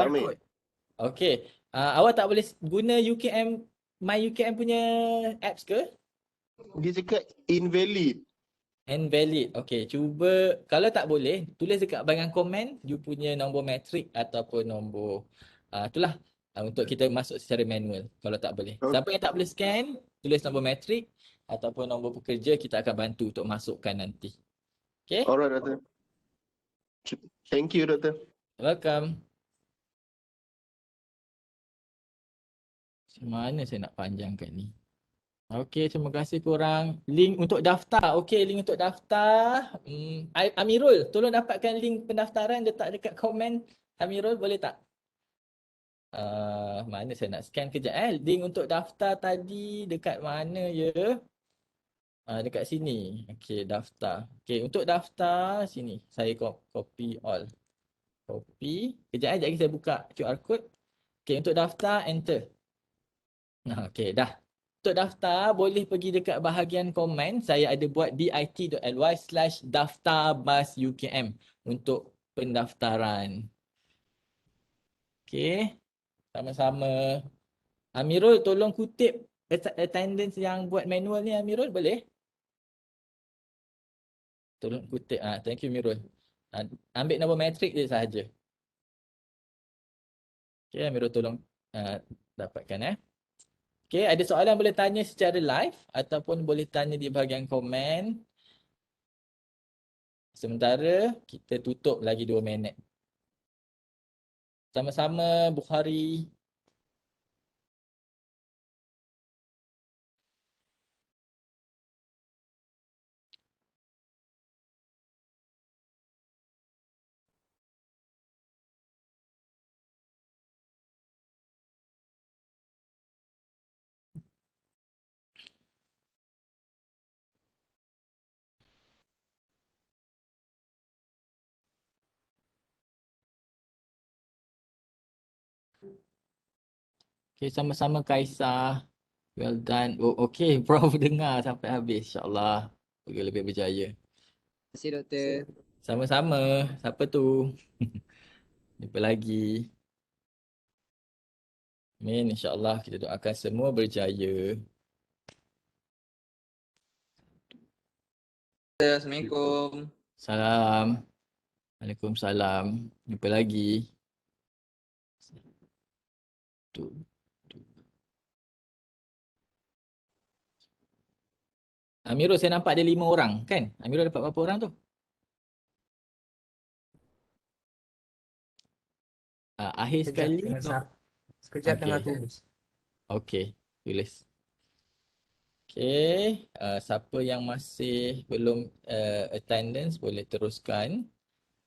Okey. Awak tak boleh guna UKM, My UKM punya apps ke? Dia cakap invalid. Okey, cuba kalau tak boleh, tulis dekat bahagian komen you punya nombor matrik ataupun nombor itulah untuk kita masuk secara manual kalau tak boleh. Siapa yang tak boleh scan, tulis nombor matrik ataupun nombor pekerja, kita akan bantu untuk masukkan nanti. Okey? Alright, Doktor. Thank you, Doktor. Welcome. Macam mana saya nak panjangkan ni? Okey, terima kasih korang. Link untuk daftar. Okey, link untuk daftar. Amirul, tolong dapatkan link pendaftaran letak dekat komen. Amirul, boleh tak? Mana saya nak scan kejap link untuk daftar tadi dekat mana ya? Dekat sini. Okey, daftar. Okey, untuk daftar sini. Saya copy all. Copy. Kejap lagi saya buka QR code. Okey, untuk daftar enter. Okey, dah. Untuk daftar, boleh pergi dekat bahagian komen. Saya ada buat bit.ly/daftar-UKM untuk pendaftaran. Okey. Sama-sama. Amirul, tolong kutip attendance yang buat manual ni, Amirul, boleh? Tolong kutip. Thank you, Amirul. Ambil nombor matrik je sahaja. Okey, Amirul tolong dapatkan Okey, ada soalan boleh tanya secara live ataupun boleh tanya di bahagian komen. Sementara kita tutup lagi 2 minit. Sama-sama Bukhari. Okay, sama-sama Kaisar. Well done. Okay, Prof dengar sampai habis. InsyaAllah lebih berjaya. Terima kasih Doktor. Sama-sama. Siapa tu? Jumpa lagi. Amin. InsyaAllah kita doakan semua berjaya. Assalamualaikum. Salam. Waalaikumsalam. Jumpa lagi. Tu. Amirul, saya nampak ada 5 orang kan? Amirul dapat berapa orang tu? Akhir sekali. Sekejap tengah Okey. tulis. Okey, tulis. Okey, siapa yang masih belum attendance boleh teruskan.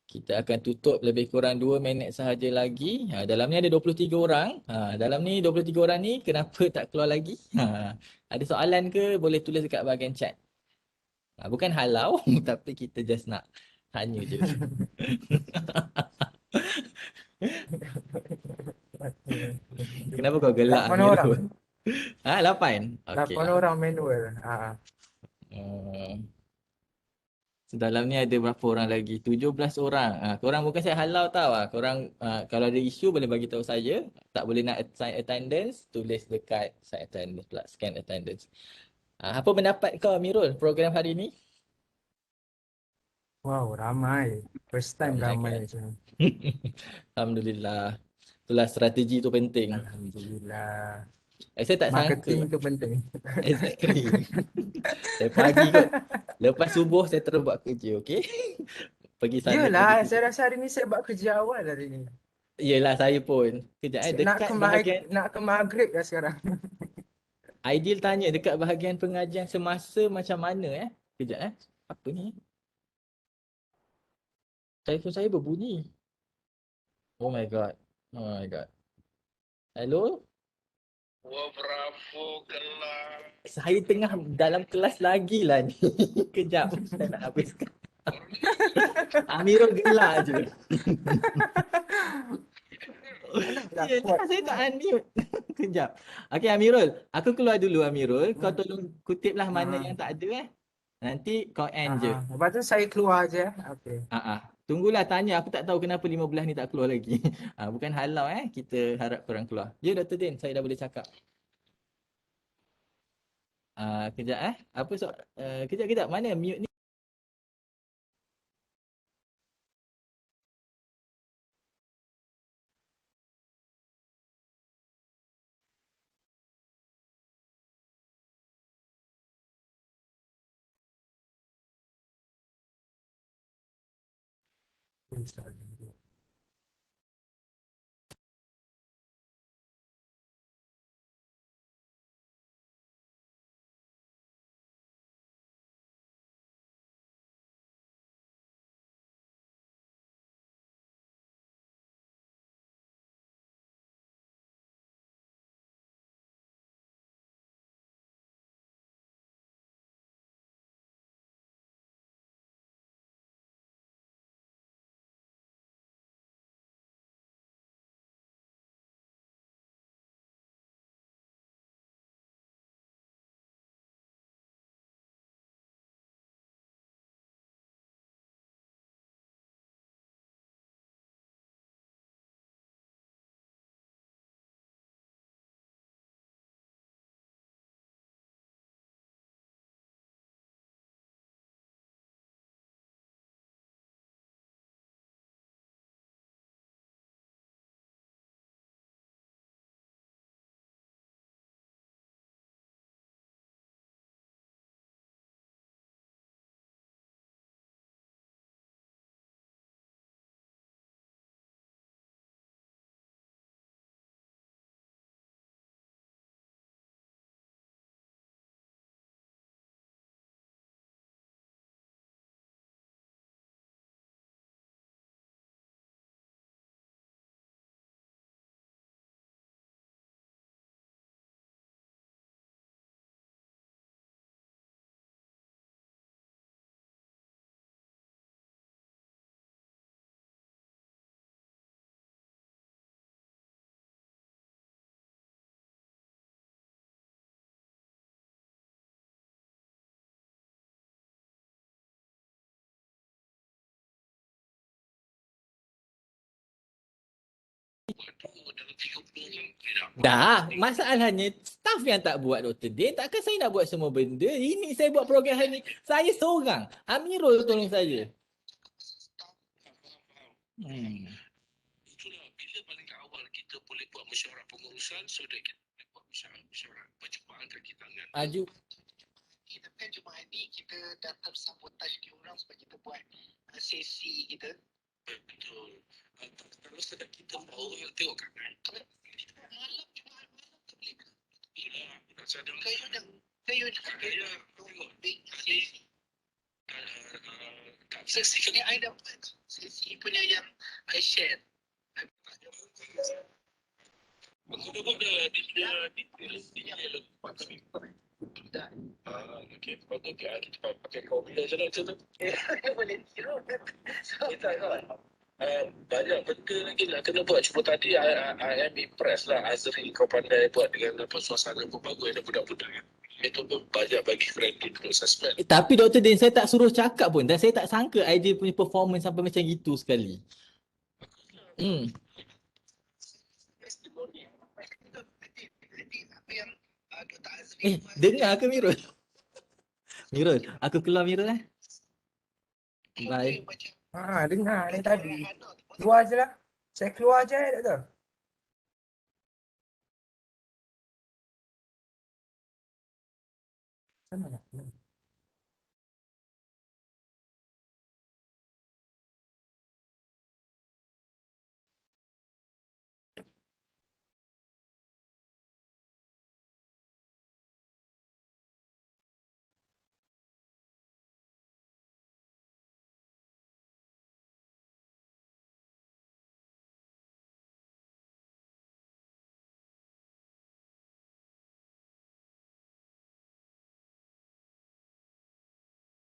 Kita akan tutup lebih kurang 2 minit sahaja lagi. Dalam ni ada 23 orang. Dalam ni 23 orang ni kenapa tak keluar lagi? Ada soalan ke boleh tulis dekat bahagian chat. Bukan halau tapi kita just nak tanya je. Kenapa kau gelak 8 orang. Amirul? 8? Okey. 8 orang manual. Dalam ni ada berapa orang lagi? 17 orang. Korang bukan saya halau tau. Korang kalau ada isu boleh bagi tahu saya. Tak boleh nak assign attendance, tulis dekat sign attendance pula, scan attendance. Apa pendapat kau Amirul program hari ni? Wow, ramai. First time ramai macam. Alhamdulillah. Itulah strategi tu penting. Alhamdulillah. Saya tak Marketing sangka. tu penting. Exactly. Saya pagi kot. Lepas subuh saya terus buat kerja, okey? Pergi sana. Yelah, saya rasa hari ni saya buat kerja awal hari ni. Yelah, saya pun. Kejap dekat bahagian Nak ke maghrib dah sekarang. Aidil tanya dekat bahagian pengajian semasa macam mana Kejap apa ni? Telefon saya berbunyi. Oh my god. Oh my god. Hello? Saya tengah dalam kelas lagi lah ni. Kejap saya nak habiskan. Amirul gelak je. Yelah, saya tak unmute. Kejap. Okey Amirul, aku keluar dulu Amirul. Kau tolong kutiplah mana yang tak ada Nanti kau end je. Lepas tu saya keluar je. Okey. Tunggulah tanya, aku tak tahu kenapa 15 ni tak keluar lagi. Bukan halau kita harap korang keluar. Ya Dr. Din, saya dah boleh cakap. Kejap apa kejap mana mute ni? Dah, masalahnya staff yang tak buat Dr. Din, takkan saya nak buat semua benda. Ini saya buat program hari ni. Saya seorang. Amirul tolong saya. Itulah bila paling awal kita boleh buat mesyuarat pengurusan so that kita boleh buat mesyuarat perjumpaan kaki tangan. Aju. Tapi kan Jumaat ni kita datang sabotaj dia orang supaya kita buat sesi kita. Betul. Kalau sedang kita mau orang tengok kan. Malam Jumaat malam tak boleh ke? Yalah, nak sadar. Kayu dah tengok sesi. Sesi ni I dapat sesi punya yang I share. Aku dah buat dah detail okey. Patut kita pakai formula macam tu. Boleh tiru. Banyak benda lagi nak kena buat. Cuma tadi I am impressed lah Azri kau pandai buat dengan suasana pun bagus ada budak-budak kan. Itu pun banyak bagi friendly untuk suspect. Tapi Dr. Din, saya tak suruh cakap pun dan saya tak sangka idea punya performance sampai macam gitu sekali. Dengar ke Mirul? Mirul, aku keluar Mirul Bye. Dengar ni tadi. Keluar je lah. Saya keluar je Doktor. Sana lah.